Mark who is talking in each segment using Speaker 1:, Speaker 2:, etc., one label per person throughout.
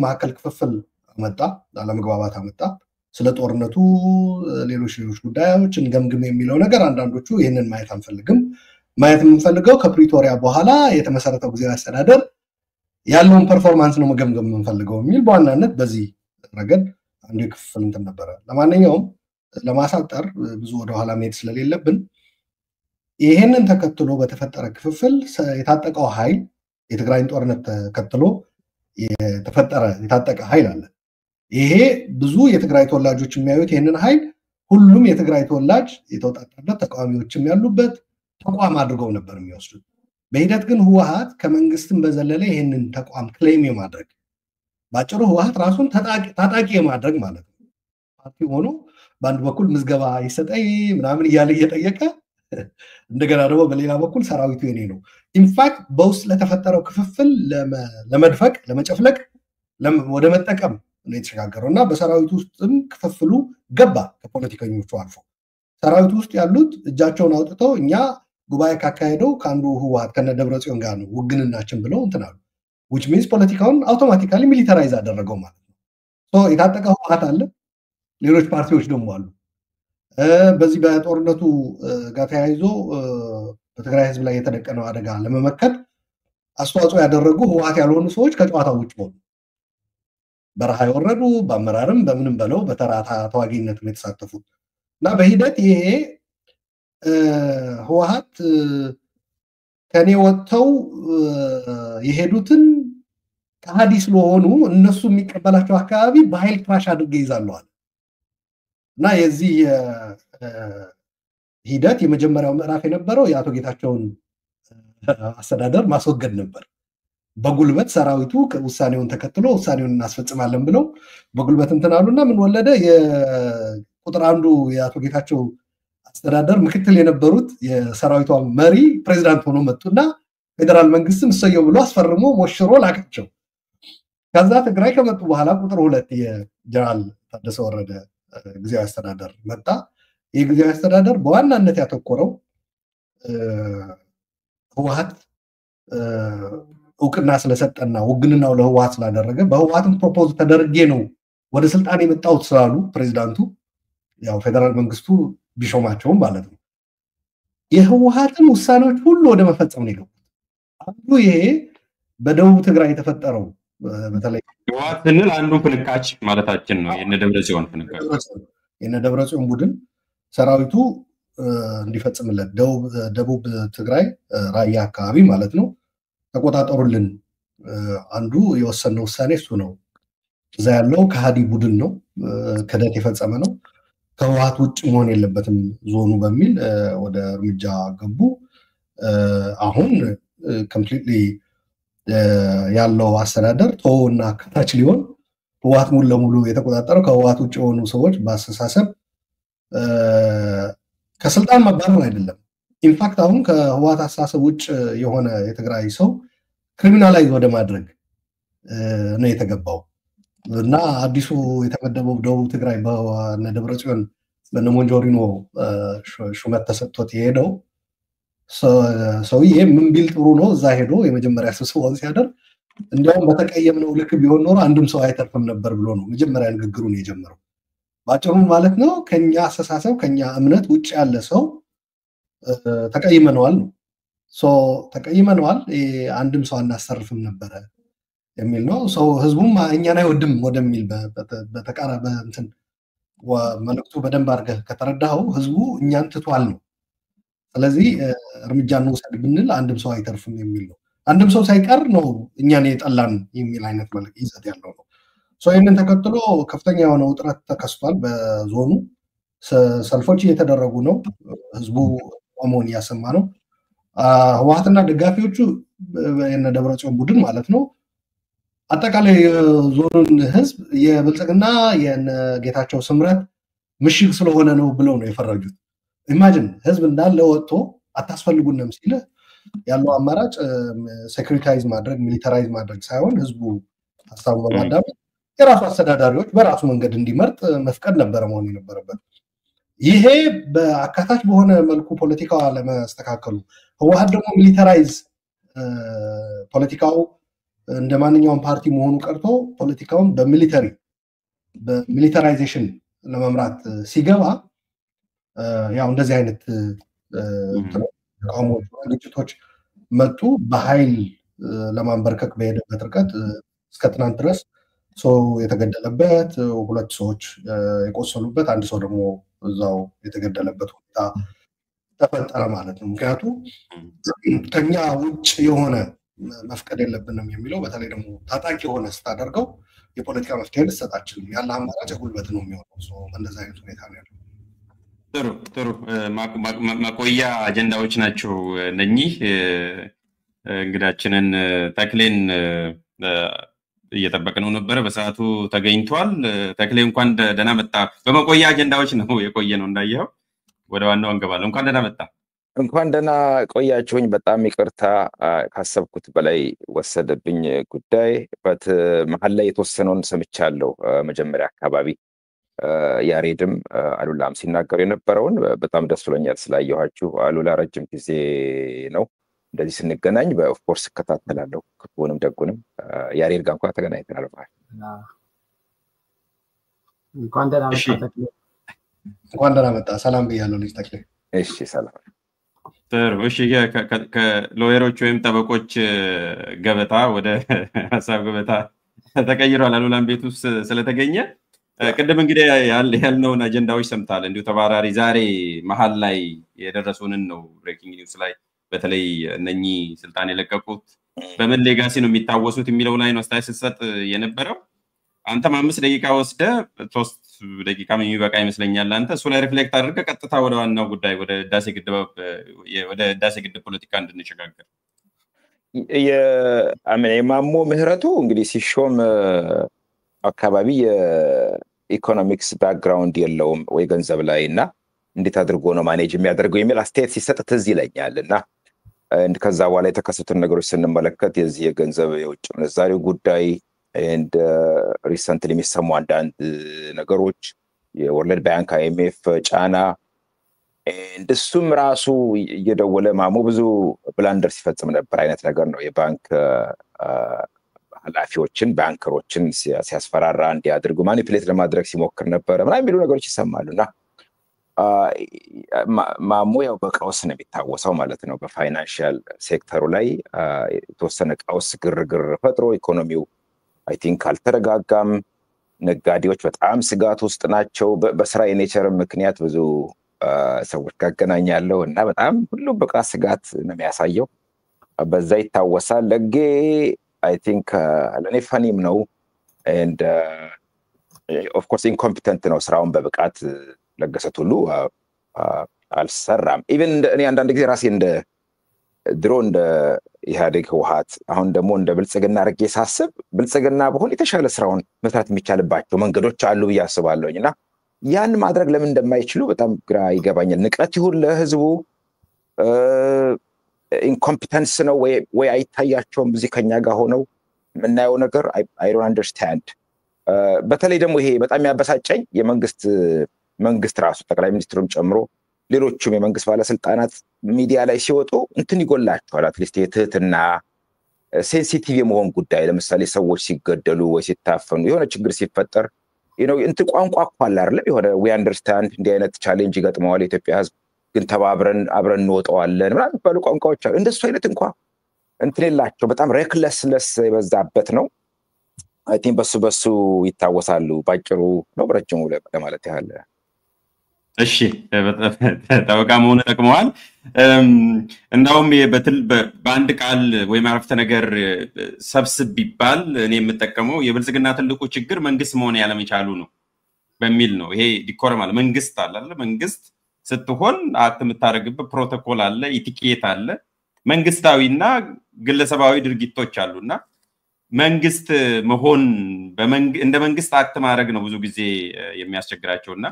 Speaker 1: ማከል ክፍፍል አመጣ አለመግባባት አመጣ ስለ ጦርነቱ ሌሎች ጉዳዮችን ገምግም የሚለው ነገር አንዳንዶቹ ይሄንን ማየት አንፈልግም ማየት የምንፈልገው ከፕሪቶሪያ በኋላ የተመሰረተው ጊዜያዊ አስተዳደር ያለውን ፐርፎርማንስ ነው መገምገም የምንፈልገው የሚል በዋናነት በዚህ ረገድ አንዱ ክፍል እንትን ነበር ለማንኛውም ለማሳጠር ብዙ ወደ ኋላ መሄድ ስለሌለብን ይሄንን ተከትሎ በተፈጠረ ክፍፍል የታጠቀው ኃይል የትግራይን ጦርነት ተከትሎ የተፈጠረ የታጠቀ ኃይል አለ ይሄ ብዙ የትግራይ ተወላጆች የሚያዩት ይሄንን ኃይል ሁሉም የትግራይ ተወላጅ የተወጣጣበት ተቃዋሚዎችም ያሉበት ተቋም አድርገው ነበር የሚወስዱት በሂደት ግን ህወሓት ከመንግስትም በዘለለ ይሄንን ተቋም ክሌም የማድረግ ባጭሩ ህወሓት ራሱን ታጣቂ የማድረግ ማለት ነው ፓርቲ ሆኖ በአንድ በኩል ምዝገባ ይሰጠይ ምናምን እያለ እየጠየቀ እንደገና ደግሞ በሌላ በኩል ሰራዊቱ የኔ ነው ኢንፋክት በውስጥ ለተፈጠረው ክፍፍል ለመድፈቅ ለመጨፍለቅ ወደ መጠቀም ነው የተሸጋገረውና በሰራዊቱ ውስጥም ክፍፍሉ ገባ ከፖለቲከኞቹ አልፎ ሰራዊቱ ውስጥ ያሉት እጃቸውን አውጥተው እኛ ጉባኤ ካካሄደው ካንዱ ህወሓት ከነ ደብረጽዮን ጋር ነው ውግንናችን ብለው እንትናሉ which means ፖለቲካውን አውቶማቲካሊ ሚሊታራይዝ አደረገው ማለት ነው ሶ የታጠቀ ህወሓት አለ ሌሎች ፓርቲዎች ደግሞ አሉ በዚህ በጦርነቱ ጋር ተያይዞ በትግራይ ህዝብ ላይ የተደቀነው አደጋ ለመመከት አስተዋጽኦ ያደረጉ ህወሓት ያልሆኑ ሰዎች ከጨዋታው ውጭ ሆኑ በረሃ ይወረዱ በአመራርም በምንም በለው በተራታ ተዋጊነት የተሳተፉት እና በሂደት ይሄ ህወሓት ከኔ ወጥተው የሄዱትን ከሃዲ ስለሆኑ እነሱ የሚቀበላቸው አካባቢ በኃይል ክራሽ አድርገው ይዛለዋል እና የዚህ ሂደት የመጀመሪያው ምዕራፍ የነበረው የአቶ ጌታቸውን አስተዳደር ማስወገድ ነበር በጉልበት ሰራዊቱ ውሳኔውን ተከትሎ ውሳኔውን እናስፈጽማለን ብለው በጉልበት እንትናሉና ምን ወለደ የቁጥር አንዱ የአቶ ጌታቸው አስተዳደር ምክትል የነበሩት የሰራዊቱ መሪ ፕሬዝዳንት ሆኖ መጡና ፌደራል መንግስትም ሰየው ብሎ አስፈርሞ ሞሽሮ ላከቸው ከዛ ትግራይ ከመጡ በኋላ ቁጥር 2 የጀነራል ታደሰ ወረደ ጊዜያዊ አስተዳደር መጣ የጊዜያዊ አስተዳደር በዋናነት ያተኮረው ህወሓት እውቅና ስለሰጠና ውግንናው ለህወሓት ስላደረገ በህወሓትም ፕሮፖዝ ተደርጌ ነው ወደ ስልጣን የመጣው ስላሉ ፕሬዝዳንቱ ያው ፌደራል መንግስቱ ቢሾማቸው ማለት ነው የህወሓትን ውሳኔዎች ሁሉ ወደ መፈጸም ነው የገቡት አንዱ ይሄ በደቡብ ትግራይ የተፈጠረው በተለይ
Speaker 2: ህወሓት ስንል አንዱ ፍንካች ማለታችን ነው የነደብረጽዮን ፍንካች
Speaker 1: የነደብረጽዮን ቡድን ሰራዊቱ እንዲፈጽምለት ደቡብ ትግራይ ራያ አካባቢ ማለት ነው ተቆጣጣሩልን አንዱ የወሰነው ውሳኔ እሱ ነው እዛ ያለው ከሃዲ ቡድን ነው ከደት የፈጸመ ነው ከህወሓት ውጭ መሆን የለበትም ዞኑ በሚል ወደ እርምጃ ገቡ አሁን ኮምፕሊትሊ ያለው አስተዳደር ቶና ከታች ሊሆን ህወሓት ሙሉ ለሙሉ የተቆጣጠረው ከህወሓት ውጭ የሆኑ ሰዎች በአስተሳሰብ ከስልጣን መባረር አይደለም ኢንፋክት አሁን ከህወሓት አስተሳሰብ ውጭ የሆነ የትግራይ ሰው ክሪሚናላይዝ ወደ ማድረግ ነው የተገባው እና አዲሱ የተመደበው ደቡብ ትግራይ በነደብረጽዮን በነሞንጆሪኖ ሹመት ተሰጥቶት የሄደው ሰውዬ ምን ቢል ጥሩ ነው እዛ ሄዶ የመጀመሪያ ስብሰባውን ሲያደርግ እንዲያውም በተቀየምነው ልክ ቢሆን ኖሮ አንድም ሰው አይተርፍም ነበር ብሎ ነው መጀመሪያ ንግግሩን የጀመረው ባጭሩ ማለት ነው ከኛ አስተሳሰብ ከኛ እምነት ውጭ ያለ ሰው ተቀይመነዋል ነው ሶ ተቀይመነዋል አንድም ሰው አናስተርፍም ነበር የሚል ነው ሰው ህዝቡም እኛን አይወድም ወደሚል በተቃራበ እንትን መልእክቱ በደንብ አድርገህ ከተረዳኸው ህዝቡ እኛን ትቷል ነው ስለዚህ እርምጃ እንውሰድ ብንል አንድም ሰው አይተርፍም የሚል ነው አንድም ሰው ሳይቀር ነው እኛን የጠላን የሚል አይነት መልእክት ይዘት ያለው ነው ሶ ይሄንን ተከትሎ ከፍተኛ የሆነ ውጥረት ተከስቷል በዞኑ ሰልፎች እየተደረጉ ነው ህዝቡ ቆሞን ያሰማ ነው ህወሓትና ደጋፊዎቹ የነደብረጽዮን ቡድን ማለት ነው አጠቃላይ ዞኑን ህዝብ የብልጽግና የጌታቸው ስምረት ምሽግ ስለሆነ ነው ብለው ነው የፈረጁት ኢማጂን ህዝብ እንዳለ ወጥቶ አታስፈልጉንም ሲል ያለው አማራጭ ሴኩሪታይዝ ማድረግ ሚሊታራይዝ ማድረግ ሳይሆን ህዝቡ ሐሳቡ በማዳመጥ የራሱ አስተዳዳሪዎች በራሱ መንገድ እንዲመርጥ መፍቀድ ነበር መሆን የነበረበት ይሄ በአካታች በሆነ መልኩ ፖለቲካው ለማስተካከሉ ህወሓት ደግሞ ሚሊታራይዝ ፖለቲካው እንደ ማንኛውም ፓርቲ መሆኑ ቀርቶ ፖለቲካውን በሚሊታራይዜሽን ለመምራት ሲገባ ያው እንደዚህ አይነት ተቃውሞዎች ግጭቶች መጡ። በኃይል ለማንበርከክ በሄደበት ርቀት እስከ ትናንት ድረስ ሰው የተገደለበት፣ 2 ሰዎች የቆሰሉበት፣ 1 ሰው ደግሞ እዛው የተገደለበት ሁኔታ ተፈጠረ ማለት ነው። ምክንያቱም ከኛ ውጭ የሆነ መፍቀድ የለብንም የሚለው በተለይ ደግሞ ታጣቂ የሆነ ስታደርገው የፖለቲካ መፍትሄ ልሰጣችን ያለ አማራጭ ጉልበት ነው የሚሆነው። በእንደዚህ አይነት ሁኔታ ነው ያለው።
Speaker 2: ጥሩ ማቆያ አጀንዳዎች ናቸው እነኚህ። እንግዳችንን ተክሌን እየጠበቅነው ነበረ፣ በሰዓቱ ተገኝቷል። ተክሌ እንኳን ደህና መጣ። በመቆያ አጀንዳዎች ነው የቆየ ነው እንዳየኸው። ወደ ዋናው እንገባለን። እንኳን ደህና መጣ።
Speaker 3: እንኳን ደህና ቆያችሁኝ። በጣም ይቅርታ ካሰብኩት በላይ ወሰደብኝ ጉዳይ። መሀል ላይ የተወሰነውን ሰምቻለሁ። መጀመሪያ አካባቢ ያሬድም አሉላም ሲናገሩ የነበረውን በጣም ደስ ብሎኛል ስላየኋችሁ። አሉላ ረጅም ጊዜ ነው እንደዚህ ስንገናኝ በኦፍኮርስ እከታተላለሁ፣ ክፉንም ደጉንም። ያሬድ ጋር እንኳን ተገናኝተናል ማለት
Speaker 4: እንኳን ደህና
Speaker 1: መጣ። ሰላም ብያለሁ ልጅ ተክሌ።
Speaker 3: እሺ ሰላም።
Speaker 2: ጥሩ እሺ። ከሎየሮች ወይም ጠበቆች ገበታ ወደ ሀሳብ ገበታ ተቀይሯል። አሉላም ቤት ውስጥ ስለተገኘ ቅድም እንግዲህ ያልነውን አጀንዳዎች ሰምታል። እንዲሁ ተባራሪ ዛሬ መሀል ላይ የደረሱንን ነው ብሬኪንግ ኒውስ ላይ በተለይ እነኚህ ስልጣን የለቀቁት በምን ሌጋሲ ነው የሚታወሱት የሚለው ላይ ነው አስተያየት ስትሰጥ የነበረው። አንተም 5 ደቂቃ ወስደ 3 ደቂቃ የሚበቃ ይመስለኛል አንተ እሱ ላይ ሪፍሌክት አድርገህ ቀጥታ ወደ ዋናው ጉዳይ ወደ ህዳሴ ግድብ ፖለቲካ እንድንሸጋገር።
Speaker 3: የማሞ ምህረቱ እንግዲህ ሲሾም አካባቢ የኢኮኖሚክስ ባክግራውንድ የለውም ወይ ገንዘብ ላይ እና እንዴት አድርጎ ነው ማኔጅ የሚያደርገው የሚል አስተያየት ሲሰጥ ትዝ ይለኛል። እና ከዛ በኋላ የተከሰቱን ነገሮች ስንመለከት የዚህ የገንዘብ የውጭ ምንዛሬው ጉዳይ and recently የሚሰሙ አንዳንድ ነገሮች የወርልድ ባንክ IMF ጫና እሱም ራሱ እየደወለ ማሞ ብዙ ብላንደር ሲፈጽም ነበር አይነት ነገር ነው። የባንክ ኃላፊዎችን ባንከሮችን ሲያስፈራራ እንዲያደርጉ ማኒፕሌት ለማድረግ ሲሞክር ነበር ምናምን የሚሉ ነገሮች ይሰማሉና ማሞ ያው በቀውስ ነው የሚታወሰው ማለት ነው። በፋይናንሻል ሴክተሩ ላይ የተወሰነ ቀውስ ግርግር ፈጥሮ ኢኮኖሚው አይ ቲንክ አልተረጋጋም። ነጋዴዎች በጣም ስጋት ውስጥ ናቸው። በስራ የኔቸር ምክንያት ብዙ ሰዎች ጋገናኛለሁ እና በጣም ሁሉም በቃ ስጋት ነው የሚያሳየው። በዛ ይታወሳል። ለጌ አይ ቲንክ ለኔ ፈኒም ነው and of course incompetent ነው። ስራውን በብቃት ለገሰት ሁሉ አልሰራም። ኢቭን እኔ አንዳንድ ጊዜ ራሴ እንደ ድሮ እንደ ኢህአዴግ ህወሓት አሁን ደግሞ እንደ ብልጽግና አድርጌ ሳስብ ብልጽግና በሆነ የተሻለ ስራውን መስራት የሚቻልባቸው መንገዶች አሉ ብዬ አስባለሁኝና ያን ማድረግ ለምን እንደማይችሉ በጣም ግራ ይገባኛል። ንቀት ይሁን ለህዝቡ ኢንኮምፒተንስ ነው ወይ አይታያቸውም። እዚህ ከኛ ጋር ሆነው የምናየው ነገር I don't understand። በተለይ ደግሞ ይሄ በጣም ያበሳጨኝ የመንግስት ራሱ ጠቅላይ ሚኒስትሩም ጨምሮ ሌሎችም የመንግስት ባለስልጣናት ሚዲያ ላይ ሲወጡ እንትን ይጎላቸዋል። አትሊስት የትህትና ሴንሲቲቭ የመሆን ጉዳይ ለምሳሌ ሰዎች ሲገደሉ ወይ ሲታፈኑ የሆነ ችግር ሲፈጠር እንትን ቋንቋ እኮ አለ አይደለም የሆነ we understand እንዲህ አይነት ቻሌንጅ ይገጥመዋል የኢትዮጵያ ህዝብ ግን ተባብረን አብረን እንወጣዋለን ምናምን ባሉ ቋንቋዎች አሉ። እንደሱ አይነት እንኳን እንትን የላቸው። በጣም ሬክለስነስ የበዛበት ነው። አይ ቲንክ በሱ ይታወሳሉ። ባጭሩ ነው በረጅሙ ለማለት ያህል።
Speaker 2: እሺ ጠበቃ መሆኑ ጠቅመዋል። እንዳውም በአንድ ቃል ወይ ማረፍተ ነገር ሰብስብ ቢባል እኔ የምጠቀመው የብልጽግና ትልቁ ችግር መንግስት መሆን ያለመቻሉ ነው በሚል ነው። ይሄ ዲኮረም አለ መንግስት አለ መንግስት ስትሆን አክት የምታደርግበት ፕሮቶኮል አለ፣ ኢቲኬት አለ፣ መንግስታዊና ግለሰባዊ ድርጊቶች አሉና መንግስት መሆን እንደ መንግስት አክት ማድረግ ነው ብዙ ጊዜ የሚያስቸግራቸውና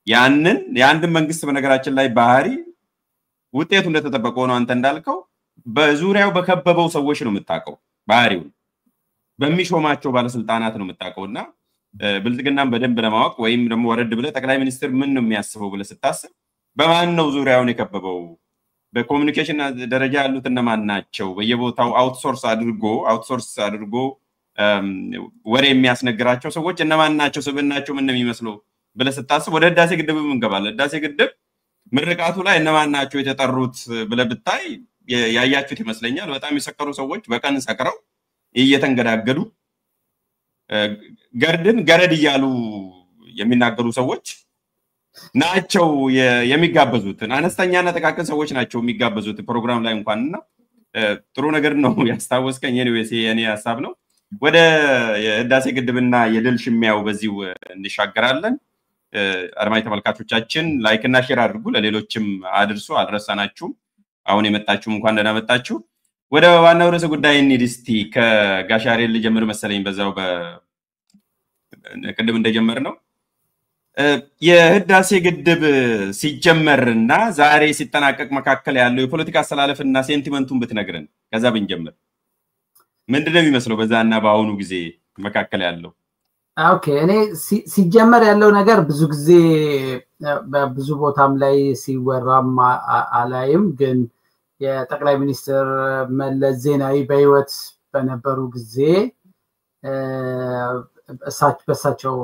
Speaker 2: የአንድን መንግስት በነገራችን ላይ ባህሪ ውጤቱ እንደተጠበቀው ነው። አንተ እንዳልከው በዙሪያው በከበበው ሰዎች ነው የምታውቀው፣ ባህሪው በሚሾማቸው ባለስልጣናት ነው የምታውቀውና ብልጽግናን በደንብ ለማወቅ ወይም ደግሞ ወረድ ብለ ጠቅላይ ሚኒስትር ምን ነው የሚያስበው ብለ ስታስብ በማን ነው ዙሪያውን የከበበው በኮሙኒኬሽን ደረጃ ያሉት እነማን ናቸው? በየቦታው አውትሶርስ አድርጎ ወሬ የሚያስነግራቸው ሰዎች እነማን ናቸው? ስብናቸው ምን እንደሚመስለው ብለህ ስታስብ ወደ ህዳሴ ግድብ እንገባለን። ህዳሴ ግድብ ምርቃቱ ላይ እነማን ናቸው የተጠሩት ብለህ ብታይ ያያችሁት ይመስለኛል። በጣም የሰከሩ ሰዎች በቀን ሰክረው እየተንገዳገዱ ገርድን ገረድ እያሉ የሚናገሩ ሰዎች ናቸው የሚጋበዙት። አነስተኛና ጥቃቅን ሰዎች ናቸው የሚጋበዙት ፕሮግራም ላይ እንኳንና ጥሩ ነገር ነው ያስታወስከኝ። ኤኒዌይስ የኔ ሐሳብ ነው። ወደ የህዳሴ ግድብና የድል ሽሚያው በዚሁ እንሻገራለን። አድማጭ ተመልካቾቻችን ላይክ እና ሼር አድርጉ፣ ለሌሎችም አድርሱ። አልረሳናችሁም። አሁን የመጣችሁም እንኳን ደህና መጣችሁ። ወደ ዋናው ርዕሰ ጉዳይ እንሂድ እስቲ። ከጋሻሬል ልጀምር መሰለኝ በዛው ቅድም እንደጀመር ነው። የህዳሴ ግድብ ሲጀመርና ዛሬ ሲጠናቀቅ መካከል ያለው የፖለቲካ አስተላለፍና ሴንቲመንቱን ብትነግረን ከዛ ብንጀምር ምንድነው የሚመስለው በዛና በአሁኑ ጊዜ መካከል ያለው?
Speaker 4: ኦኬ እኔ ሲጀመር ያለው ነገር ብዙ ጊዜ በብዙ ቦታም ላይ ሲወራም አላይም፣ ግን የጠቅላይ ሚኒስትር መለስ ዜናዊ በህይወት በነበሩ ጊዜ በሳቸው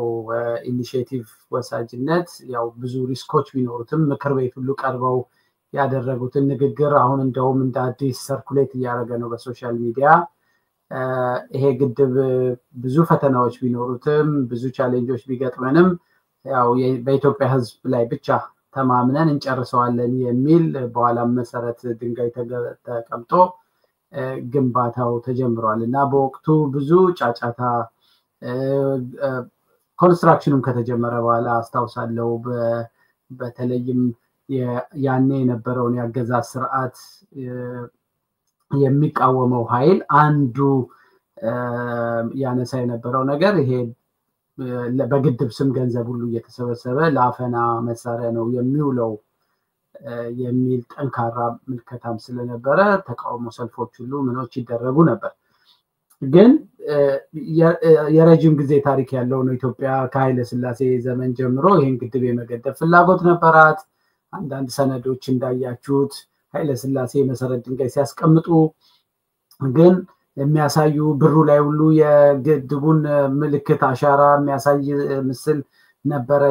Speaker 4: ኢኒሺዬቲቭ ወሳጅነት ያው ብዙ ሪስኮች ቢኖሩትም ምክር ቤት ሁሉ ቀርበው ያደረጉትን ንግግር አሁን እንደውም እንደ አዲስ ሰርኩሌት እያደረገ ነው በሶሻል ሚዲያ። ይሄ ግድብ ብዙ ፈተናዎች ቢኖሩትም ብዙ ቻሌንጆች ቢገጥመንም ያው በኢትዮጵያ ህዝብ ላይ ብቻ ተማምነን እንጨርሰዋለን የሚል በኋላም መሰረት ድንጋይ ተቀምጦ ግንባታው ተጀምሯል እና በወቅቱ ብዙ ጫጫታ ኮንስትራክሽኑም ከተጀመረ በኋላ አስታውሳለሁ። በተለይም ያኔ የነበረውን ያገዛዝ ስርዓት የሚቃወመው ኃይል አንዱ ያነሳ የነበረው ነገር ይሄ በግድብ ስም ገንዘብ ሁሉ እየተሰበሰበ ለአፈና መሳሪያ ነው የሚውለው የሚል ጠንካራ ምልከታም ስለነበረ ተቃውሞ ሰልፎች ሁሉ ምኖች ይደረጉ ነበር። ግን የረጅም ጊዜ ታሪክ ያለው ነው። ኢትዮጵያ ከኃይለ ሥላሴ ዘመን ጀምሮ ይሄን ግድብ የመገደብ ፍላጎት ነበራት። አንዳንድ ሰነዶች እንዳያችሁት ኃይለ ሥላሴ መሰረት ድንጋይ ሲያስቀምጡ ግን የሚያሳዩ ብሩ ላይ ሁሉ የግድቡን ምልክት አሻራ የሚያሳይ ምስል ነበረ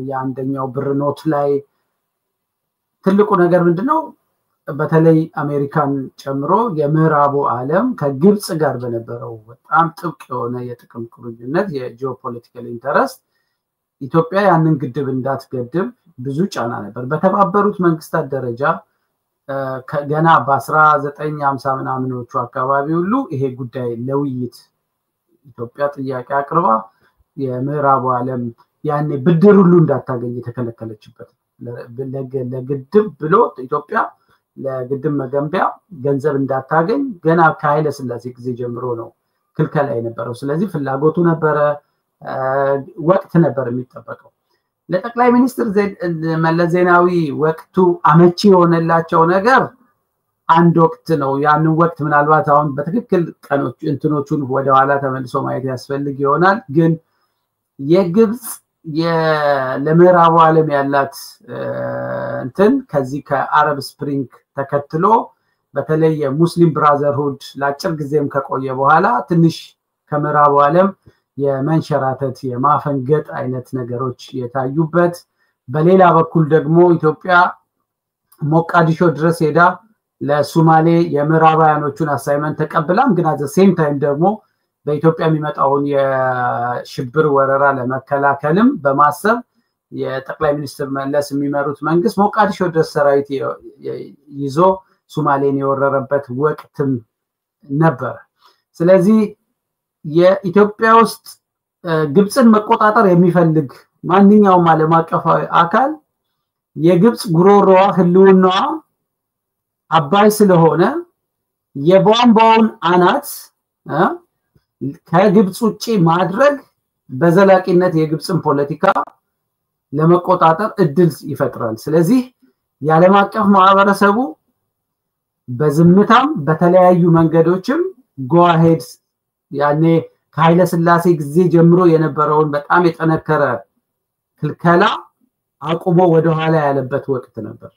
Speaker 4: የአንደኛው ብር ኖት ላይ። ትልቁ ነገር ምንድነው? በተለይ አሜሪካን ጨምሮ የምዕራቡ ዓለም ከግብጽ ጋር በነበረው በጣም ጥብቅ የሆነ የጥቅም ቁርኝነት የጂኦፖለቲካል ኢንተረስት ኢትዮጵያ ያንን ግድብ እንዳትገድብ ብዙ ጫና ነበር። በተባበሩት መንግስታት ደረጃ ገና በ1950 ምናምኖቹ አካባቢ ሁሉ ይሄ ጉዳይ ለውይይት ኢትዮጵያ ጥያቄ አቅርባ የምዕራቡ ዓለም ያኔ ብድር ሁሉ እንዳታገኝ የተከለከለችበት ለግድብ ብሎ ኢትዮጵያ ለግድብ መገንቢያ ገንዘብ እንዳታገኝ ገና ከኃይለ ሥላሴ ጊዜ ጀምሮ ነው ክልከላ የነበረው። ስለዚህ ፍላጎቱ ነበረ፣ ወቅት ነበር የሚጠበቀው። ለጠቅላይ ሚኒስትር መለስ ዜናዊ ወቅቱ አመቺ የሆነላቸው ነገር አንድ ወቅት ነው። ያንን ወቅት ምናልባት አሁን በትክክል ቀኖች እንትኖቹን ወደ ኋላ ተመልሶ ማየት ያስፈልግ ይሆናል። ግን የግብጽ ለምዕራቡ ዓለም ያላት እንትን ከዚህ ከአረብ ስፕሪንግ ተከትሎ በተለይ የሙስሊም ብራዘርሁድ ለአጭር ጊዜም ከቆየ በኋላ ትንሽ ከምዕራቡ ዓለም የመንሸራተት የማፈንገጥ አይነት ነገሮች የታዩበት፣ በሌላ በኩል ደግሞ ኢትዮጵያ ሞቃዲሾ ድረስ ሄዳ ለሶማሌ የምዕራባውያኖቹን አሳይመንት ተቀብላም ግን አዘ ሴም ታይም ደግሞ በኢትዮጵያ የሚመጣውን የሽብር ወረራ ለመከላከልም በማሰብ የጠቅላይ ሚኒስትር መለስ የሚመሩት መንግስት ሞቃዲሾ ድረስ ሰራዊት ይዞ ሶማሌን የወረረበት ወቅትም ነበር። ስለዚህ የኢትዮጵያ ውስጥ ግብጽን መቆጣጠር የሚፈልግ ማንኛውም ዓለም አቀፋዊ አካል የግብጽ ጉሮሮዋ ህልውናዋ አባይ ስለሆነ የቧንቧውን አናት ከግብጽ ውጪ ማድረግ በዘላቂነት የግብጽን ፖለቲካ ለመቆጣጠር እድል ይፈጥራል። ስለዚህ የዓለም አቀፍ ማህበረሰቡ በዝምታም በተለያዩ መንገዶችም ጎ አሄድ ያኔ ከኃይለ ሥላሴ ጊዜ ጀምሮ የነበረውን በጣም የጠነከረ ክልከላ አቁሞ ወደ ኋላ ያለበት ወቅት ነበር።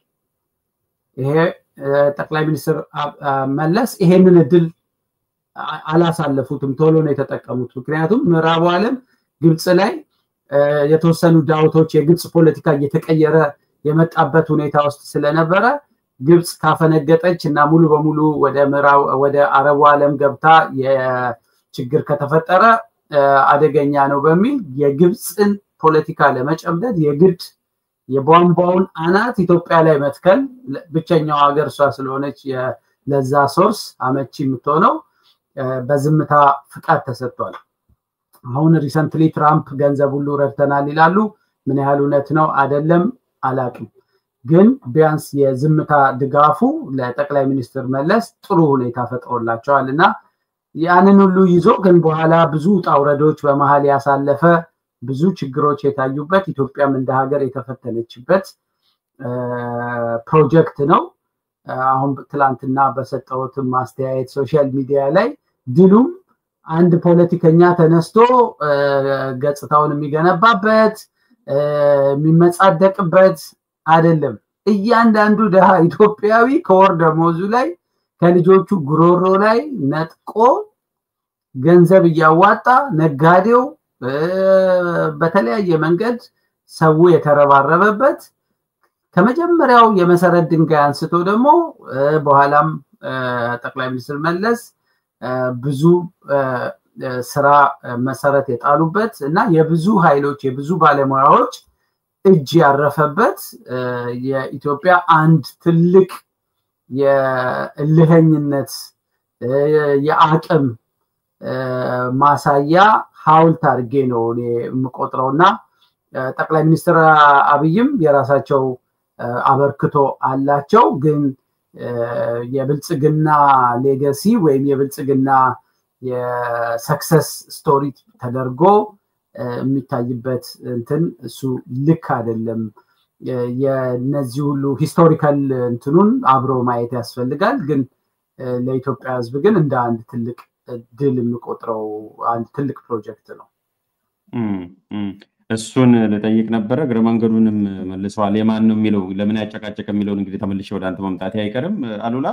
Speaker 4: ይሄ ጠቅላይ ሚኒስትር መለስ ይሄንን እድል አላሳለፉትም፣ ቶሎ ነው የተጠቀሙት። ምክንያቱም ምዕራቡ ዓለም ግብጽ ላይ የተወሰኑ ዳውቶች የግብጽ ፖለቲካ እየተቀየረ የመጣበት ሁኔታ ውስጥ ስለነበረ ግብጽ ካፈነገጠች እና ሙሉ በሙሉ ወደ አረቡ ዓለም ገብታ የችግር ከተፈጠረ አደገኛ ነው በሚል የግብጽን ፖለቲካ ለመጨምደድ የግድ የቧንቧውን አናት ኢትዮጵያ ላይ መትከል ብቸኛው ሀገር እሷ ስለሆነች ለዛ ሶርስ አመቺ የምትሆነው በዝምታ ፍቃድ ተሰጥቷል። አሁን ሪሰንትሊ ትራምፕ ገንዘብ ሁሉ ረድተናል ይላሉ። ምን ያህል እውነት ነው አይደለም አላቅም። ግን ቢያንስ የዝምታ ድጋፉ ለጠቅላይ ሚኒስትር መለስ ጥሩ ሁኔታ ፈጥሮላቸዋል እና ያንን ሁሉ ይዞ ግን በኋላ ብዙ ጣውረዶች በመሃል ያሳለፈ ብዙ ችግሮች የታዩበት ኢትዮጵያም እንደ ሀገር የተፈተነችበት ፕሮጀክት ነው። አሁን ትላንትና በሰጠሁት ማስተያየት ሶሻል ሚዲያ ላይ ድሉም አንድ ፖለቲከኛ ተነስቶ ገጽታውን የሚገነባበት የሚመጻደቅበት አይደለም። እያንዳንዱ ደሃ ኢትዮጵያዊ ከወር ደመወዙ ላይ ከልጆቹ ጉሮሮ ላይ ነጥቆ ገንዘብ እያዋጣ ነጋዴው በተለያየ መንገድ ሰው የተረባረበበት ከመጀመሪያው የመሰረት ድንጋይ አንስቶ ደግሞ በኋላም ጠቅላይ ሚኒስትር መለስ ብዙ ስራ መሰረት የጣሉበት እና የብዙ ኃይሎች የብዙ ባለሙያዎች እጅ ያረፈበት የኢትዮጵያ አንድ ትልቅ የእልህኝነት የአቅም ማሳያ ሐውልት አድርጌ ነው እኔ የምቆጥረውና ጠቅላይ ሚኒስትር አብይም የራሳቸው አበርክቶ አላቸው። ግን የብልጽግና ሌጋሲ ወይም የብልጽግና የሰክሰስ ስቶሪ ተደርጎ የሚታይበት እንትን እሱ ልክ አይደለም። የነዚህ ሁሉ ሂስቶሪካል እንትኑን አብሮ ማየት ያስፈልጋል። ግን ለኢትዮጵያ ሕዝብ ግን እንደ አንድ ትልቅ ድል የሚቆጥረው አንድ ትልቅ ፕሮጀክት ነው።
Speaker 2: እሱን ልጠይቅ ነበረ፣ እግረ መንገዱንም መልሰዋል። የማን ነው የሚለው ለምን ያጨቃጨቀ የሚለውን እንግዲህ ተመልሼ ወደ አንተ መምጣቴ አይቀርም። አሉላ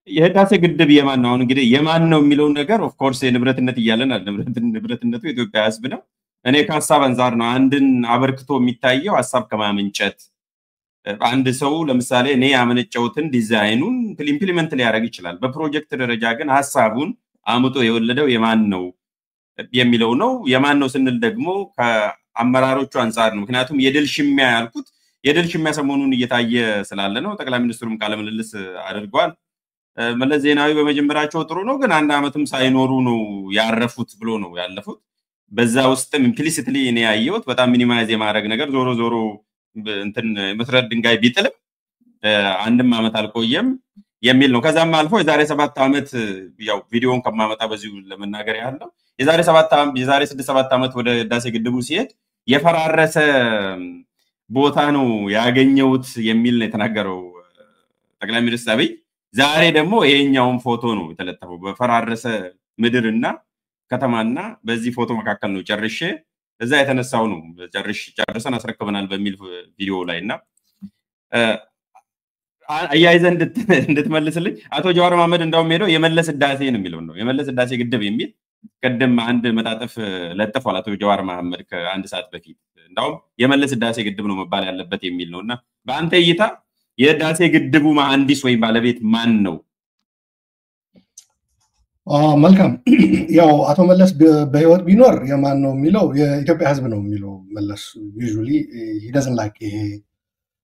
Speaker 2: የህዳሴ ግድብ የማን ነው? አሁን እንግዲህ የማን ነው የሚለውን ነገር ኦፍ ኮርስ የንብረትነት እያለን ንብረትነቱ የኢትዮጵያ ህዝብ ነው። እኔ ከሀሳብ አንጻር ነው አንድን አበርክቶ የሚታየው ሀሳብ ከማመንጨት አንድ ሰው ለምሳሌ እኔ ያመነጨውትን ዲዛይኑን ኢምፕሊመንት ሊያደርግ ይችላል። በፕሮጀክት ደረጃ ግን ሀሳቡን አምጦ የወለደው የማን ነው የሚለው ነው። የማን ነው ስንል ደግሞ ከአመራሮቹ አንጻር ነው። ምክንያቱም የድል ሽሚያ ያልኩት የድል ሽሚያ ሰሞኑን እየታየ ስላለ ነው። ጠቅላይ ሚኒስትሩም ቃለ ምልልስ አድርጓል። መለስ ዜናዊ በመጀመራቸው ጥሩ ነው፣ ግን አንድ አመትም ሳይኖሩ ነው ያረፉት ብሎ ነው ያለፉት። በዛ ውስጥም ኢምፕሊሲትሊ እኔ ያየሁት በጣም ሚኒማይዝ የማድረግ ነገር ዞሮ ዞሮ እንትን መሰረት ድንጋይ ቢጥልም አንድም አመት አልቆየም የሚል ነው። ከዛም አልፎ የዛሬ 7 አመት ያው ቪዲዮውን ከማመጣ በዚሁ ለመናገር ያህል ነው የዛሬ 6-7 አመት ወደ ህዳሴ ግድቡ ሲሄድ የፈራረሰ ቦታ ነው ያገኘውት የሚል ነው የተናገረው ጠቅላይ ሚኒስትር አብይ። ዛሬ ደግሞ ይሄኛውን ፎቶ ነው የተለጠፈው በፈራረሰ ምድርና ከተማና በዚህ ፎቶ መካከል ነው ጨርሼ እዛ የተነሳው ነው ጨርሰን አስረክበናል በሚል ቪዲዮ ላይና አያይዘን እንድትመልስልኝ አቶ ጀዋር መሐመድ እንዳውም ሄደው የመለስ ህዳሴ ነው የሚለው ነው የመለስ ህዳሴ ግድብ የሚል ቀደም አንድ መጣጥፍ ለጥፏል አቶ ጀዋር መሐመድ ከአንድ ሰዓት በፊት እንዳውም የመለስ ህዳሴ ግድብ ነው መባል ያለበት የሚል ነውና በአንተ እይታ የህዳሴ ግድቡ መሐንዲስ ወይም ባለቤት ማን ነው?
Speaker 1: መልካም ያው አቶ መለስ በህይወት ቢኖር የማን ነው የሚለው የኢትዮጵያ ህዝብ ነው የሚለው መለስ ዩዥዋሊ he doesn't like ይሄ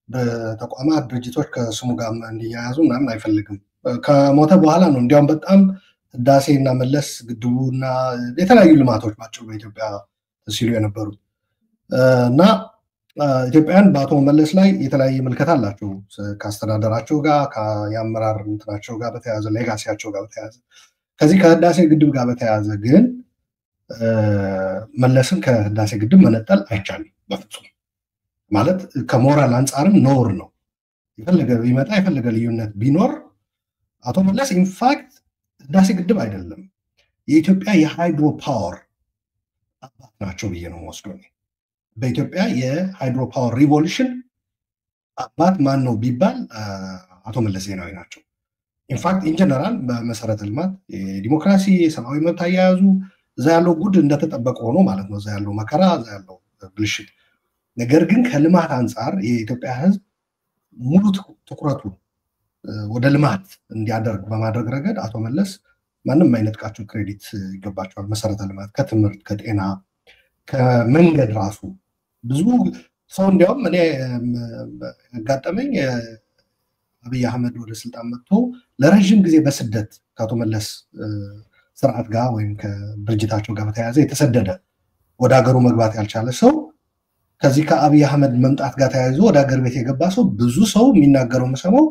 Speaker 1: በተቋማት ድርጅቶች ከስሙ ጋር እንዲያያዙ ምናምን አይፈልግም። ከሞተ በኋላ ነው እንዲያውም በጣም ህዳሴና መለስ ግድቡና የተለያዩ ልማቶች ባጭሩ በኢትዮጵያ ሲሉ የነበሩት እና ኢትዮጵያን በአቶ መለስ ላይ የተለያየ ምልከታ አላቸው ከአስተዳደራቸው ጋር ከአመራር እንትናቸው ጋር በተያያዘ ሌጋሲያቸው ጋር በተያያዘ ከዚህ ከህዳሴ ግድብ ጋር በተያያዘ ግን መለስን ከህዳሴ ግድብ መነጠል አይቻልም በፍጹም። ማለት ከሞራል አንጻርም ኖር ነው። የፈለገ ቢመጣ የፈለገ ልዩነት ቢኖር አቶ መለስ ኢንፋክት ህዳሴ ግድብ አይደለም የኢትዮጵያ የሃይድሮ ፓወር አባት ናቸው ብዬ ነው የምወስደው። በኢትዮጵያ የሃይድሮ ፓወር ሪቮሉሽን አባት ማን ነው ቢባል አቶ መለስ ዜናዊ ናቸው። ኢንፋክት ኢንጀነራል በመሰረተ ልማት የዲሞክራሲ የሰብአዊ መብት አያያዙ እዛ ያለው ጉድ እንደተጠበቀ ሆኖ ማለት ነው። እዛ ያለው መከራ፣ እዛ ያለው ብልሽት። ነገር ግን ከልማት አንጻር የኢትዮጵያ ህዝብ ሙሉ ትኩረቱ ወደ ልማት እንዲያደርግ በማድረግ ረገድ አቶ መለስ ማንም አይነጥቃቸው ክሬዲት ይገባቸዋል። መሰረተ ልማት ከትምህርት፣ ከጤና፣ ከመንገድ ራሱ ብዙ ሰው እንዲያውም እኔ ያጋጠመኝ አብይ አህመድ ወደ ስልጣን መጥቶ ለረዥም ጊዜ በስደት ከአቶ መለስ ስርዓት ጋር ወይም ከድርጅታቸው ጋር በተያያዘ የተሰደደ ወደ ሀገሩ መግባት ያልቻለ ሰው ከዚህ ከአብይ አህመድ መምጣት ጋር ተያይዞ ወደ ሀገር ቤት የገባ ሰው ብዙ ሰው የሚናገረው የምሰማው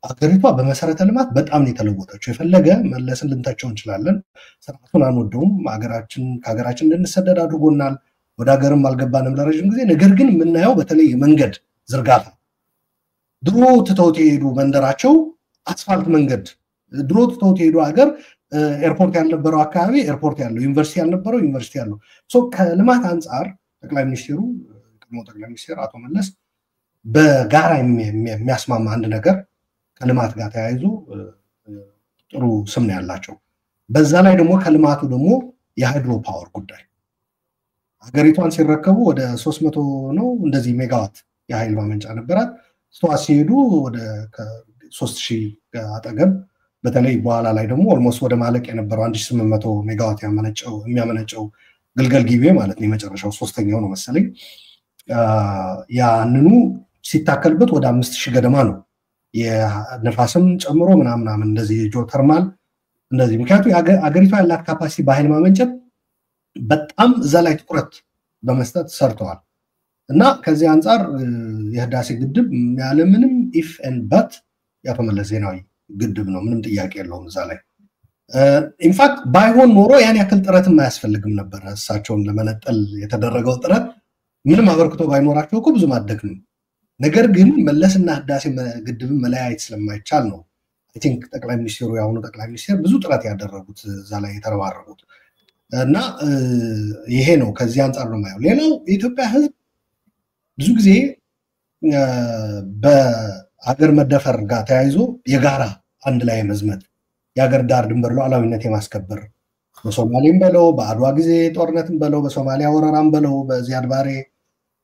Speaker 1: ሀገሪቷ በመሰረተ ልማት በጣም ነው የተለወጠችው። የፈለገ መለስን ልንተቸው እንችላለን፣ ስርዓቱን አንወደውም፣ ከሀገራችን እንድንሰደድ አድርጎናል፣ ወደ ሀገርም አልገባንም ለረዥም ጊዜ። ነገር ግን የምናየው በተለይ የመንገድ ዝርጋታ ድሮ ትተውት የሄዱ መንደራቸው አስፋልት መንገድ፣ ድሮ ትተውት የሄዱ ሀገር ኤርፖርት ያልነበረው አካባቢ ኤርፖርት ያለው፣ ዩኒቨርሲቲ ያልነበረው ዩኒቨርሲቲ ያለው። ከልማት አንጻር ጠቅላይ ሚኒስትሩ ቀድሞ ጠቅላይ ሚኒስትር አቶ መለስ በጋራ የሚያስማማ አንድ ነገር ከልማት ጋር ተያይዞ ጥሩ ስም ነው ያላቸው። በዛ ላይ ደግሞ ከልማቱ ደግሞ የሃይድሮ ፓወር ጉዳይ ሀገሪቷን ሲረከቡ ወደ 300 ነው እንደዚህ ሜጋዋት የኃይል ማመንጫ ነበራት። ስተዋት ሲሄዱ ወደ 3000 አጠገብ፣ በተለይ በኋላ ላይ ደግሞ ኦልሞስት ወደ ማለቅ የነበረው 1800 ሜጋዋት የሚያመነጨው ግልገል ጊቤ ማለት ነው የመጨረሻው ሶስተኛው ነው መሰለኝ። ያንኑ ሲታከልበት ወደ 5000 ገደማ ነው የነፋስም ጨምሮ ምናምን እንደዚህ ጂኦተርማል እንደዚህ። ምክንያቱም አገሪቷ ያላት ካፓሲቲ በኃይል ማመንጨት በጣም እዛ ላይ ትኩረት በመስጠት ሰርተዋል እና ከዚህ አንጻር የህዳሴ ግድብ ያለምንም ኢፍ ኤንድ በት የአቶ መለስ ዜናዊ ግድብ ነው፣ ምንም ጥያቄ የለውም እዛ ላይ። ኢንፋክት ባይሆን ኖሮ ያን ያክል ጥረትም አያስፈልግም ነበር። እሳቸውን ለመነጠል የተደረገው ጥረት ምንም አበርክቶ ባይኖራቸው እኮ ብዙ ማደግ ነው። ነገር ግን መለስና ህዳሴ ግድብን መለያየት ስለማይቻል ነው አይ ቲንክ ጠቅላይ ሚኒስትሩ የአሁኑ ጠቅላይ ሚኒስትር ብዙ ጥረት ያደረጉት እዛ ላይ የተረባረቡት እና ይሄ ነው ከዚህ አንጻር ነው የማየው። ሌላው የኢትዮጵያ ህዝብ ብዙ ጊዜ በሀገር መደፈር ጋር ተያይዞ የጋራ አንድ ላይ መዝመት፣ የሀገር ዳር ድንበር ሉዓላዊነት የማስከበር በሶማሌም በለው በአድዋ ጊዜ ጦርነትም በለው በሶማሊያ ወረራም በለው በዚያድ ባሬ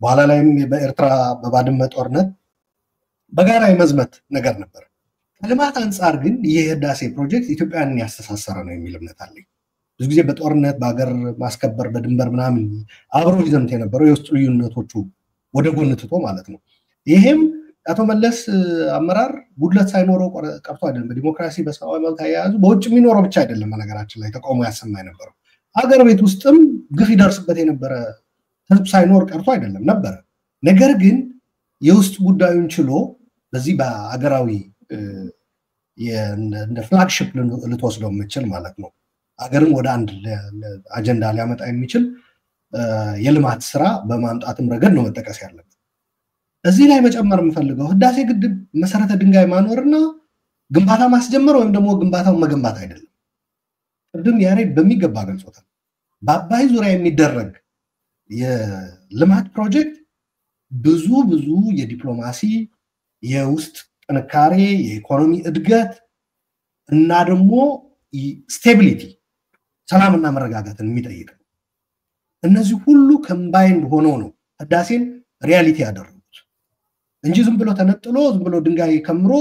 Speaker 1: በኋላ ላይም በኤርትራ በባድመ ጦርነት በጋራ የመዝመት ነገር ነበር። ከልማት አንጻር ግን ይህ የህዳሴ ፕሮጀክት ኢትዮጵያንን ያስተሳሰረ ነው የሚል እምነት አለኝ። ብዙ ጊዜ በጦርነት በሀገር ማስከበር በድንበር ምናምን አብሮ ይዘምት የነበረው የውስጥ ልዩነቶቹ ወደ ጎን ትቶ ማለት ነው። ይሄም አቶ መለስ አመራር ጉድለት ሳይኖረው ቀርቶ አይደለም። በዲሞክራሲ በሰብአዊ መብት አያያዙ በውጭ የሚኖረው ብቻ አይደለም። በነገራችን ላይ ተቃውሞ ያሰማ የነበረው ሀገር ቤት ውስጥም ግፍ ይደርስበት የነበረ ህዝብ ሳይኖር ቀርቶ አይደለም ነበረ። ነገር ግን የውስጥ ጉዳዩን ችሎ በዚህ በአገራዊ እንደ ፍላግሺፕ ልትወስደው የምችል ማለት ነው አገርን ወደ አንድ አጀንዳ ሊያመጣ የሚችል የልማት ስራ በማምጣትም ረገድ ነው መጠቀስ ያለበት። እዚህ ላይ መጨመር የምፈልገው ህዳሴ ግድብ መሰረተ ድንጋይ ማኖርና ግንባታ ማስጀመር ወይም ደግሞ ግንባታውን መገንባት አይደለም። ቅድም ያሬድ በሚገባ ገልጾታል። በአባይ ዙሪያ የሚደረግ የልማት ፕሮጀክት ብዙ የዲፕሎማሲ የውስጥ ጥንካሬ፣ የኢኮኖሚ እድገት እና ደግሞ ስቴቢሊቲ ሰላምና መረጋጋትን የሚጠይቅ ነው። እነዚህ ሁሉ ከምባይንድ ሆነው ነው ህዳሴን ሪያሊቲ ያደረጉት እንጂ ዝም ብሎ ተነጥሎ ዝም ብሎ ድንጋይ ከምሮ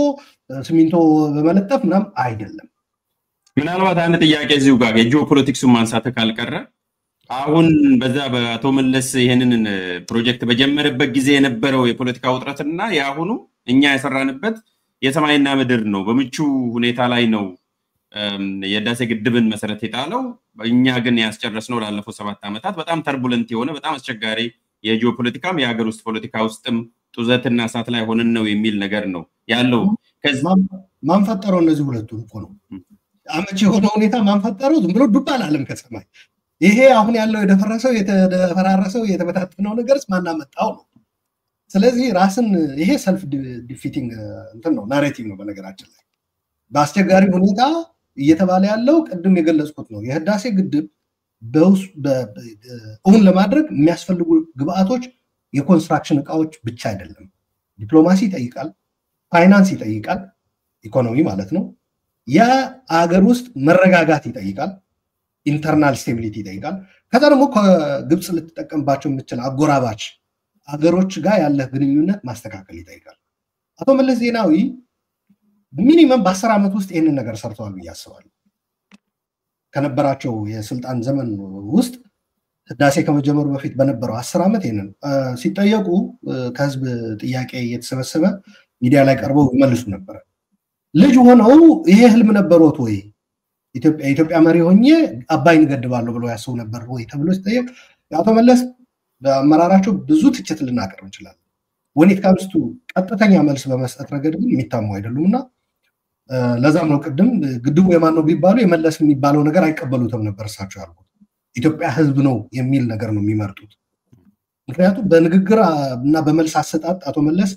Speaker 1: ሲሚንቶ በመለጠፍ ምናምን አይደለም።
Speaker 2: ምናልባት አንድ ጥያቄ እዚሁ ጋር የጂኦፖለቲክሱን ማንሳት ካልቀረ አሁን በዛ በአቶ መለስ ይሄንን ፕሮጀክት በጀመረበት ጊዜ የነበረው የፖለቲካ ውጥረትና የአሁኑ እኛ የሰራንበት የሰማይና ምድር ነው። በምቹ ሁኔታ ላይ ነው የህዳሴ ግድብን መሰረት የጣለው። እኛ ግን ያስጨረስነው ላለፉት 7 ዓመታት በጣም ተርቡለንት የሆነ በጣም አስቸጋሪ የጂኦፖለቲካም የሀገር ውስጥ ፖለቲካ ውስጥም ጡዘትና እሳት ላይ ሆነን ነው የሚል ነገር ነው ያለው።
Speaker 1: ማን ፈጠረው? እነዚህ ሁለቱን እኮ ነው አመቺ የሆነ ሁኔታ ማን ፈጠረው? ዝም ብሎ ዱብ አላለም ከሰማይ። ይሄ አሁን ያለው የደፈረሰው የተፈራረሰው የተበታተነው ነገርስ ማን አመጣው ነው። ስለዚህ ራስን ይሄ ሰልፍ ዲፊቲንግ እንትን ነው ናሬቲቭ ነው። በነገራችን ላይ በአስቸጋሪ ሁኔታ እየተባለ ያለው ቅድም የገለጽኩት ነው። የህዳሴ ግድብ እውን ለማድረግ የሚያስፈልጉ ግብአቶች የኮንስትራክሽን እቃዎች ብቻ አይደለም። ዲፕሎማሲ ይጠይቃል፣ ፋይናንስ ይጠይቃል፣ ኢኮኖሚ ማለት ነው። የአገር ውስጥ መረጋጋት ይጠይቃል፣ ኢንተርናል ስቴቢሊቲ ይጠይቃል። ከዛ ደግሞ ከግብፅ ልትጠቀምባቸው የምትችል አጎራባች አገሮች ጋር ያለህ ግንኙነት ማስተካከል ይጠይቃል። አቶ መለስ ዜናዊ ሚኒመም በ10 ዓመት ውስጥ ይህንን ነገር ሰርተዋል ብዬ አስባለሁ። ከነበራቸው የስልጣን ዘመን ውስጥ ህዳሴ ከመጀመሩ በፊት በነበረው 10 ዓመት ይህንን ሲጠየቁ ከህዝብ ጥያቄ እየተሰበሰበ ሚዲያ ላይ ቀርበው ይመልሱ ነበረ። ልጅ ሆነው ይሄ ህልም ነበሮት ወይ የኢትዮጵያ መሪ ሆኜ አባይን እገድባለሁ ብለው ያስቡ ነበር ወይ ተብሎ ሲጠየቅ አቶ መለስ በአመራራቸው ብዙ ትችት ልናቀርብ እንችላለን። ወኒት ካምስቱ ቀጥተኛ መልስ በመስጠት ረገድ ግን የሚታሙ አይደሉምና ለዛም ነው ቅድም ግድቡ የማን ነው ቢባሉ የመለስ የሚባለው ነገር አይቀበሉትም ነበር እሳቸው ያልኩት። ኢትዮጵያ ህዝብ ነው የሚል ነገር ነው የሚመርጡት። ምክንያቱም በንግግር እና በመልስ አሰጣጥ አቶ መለስ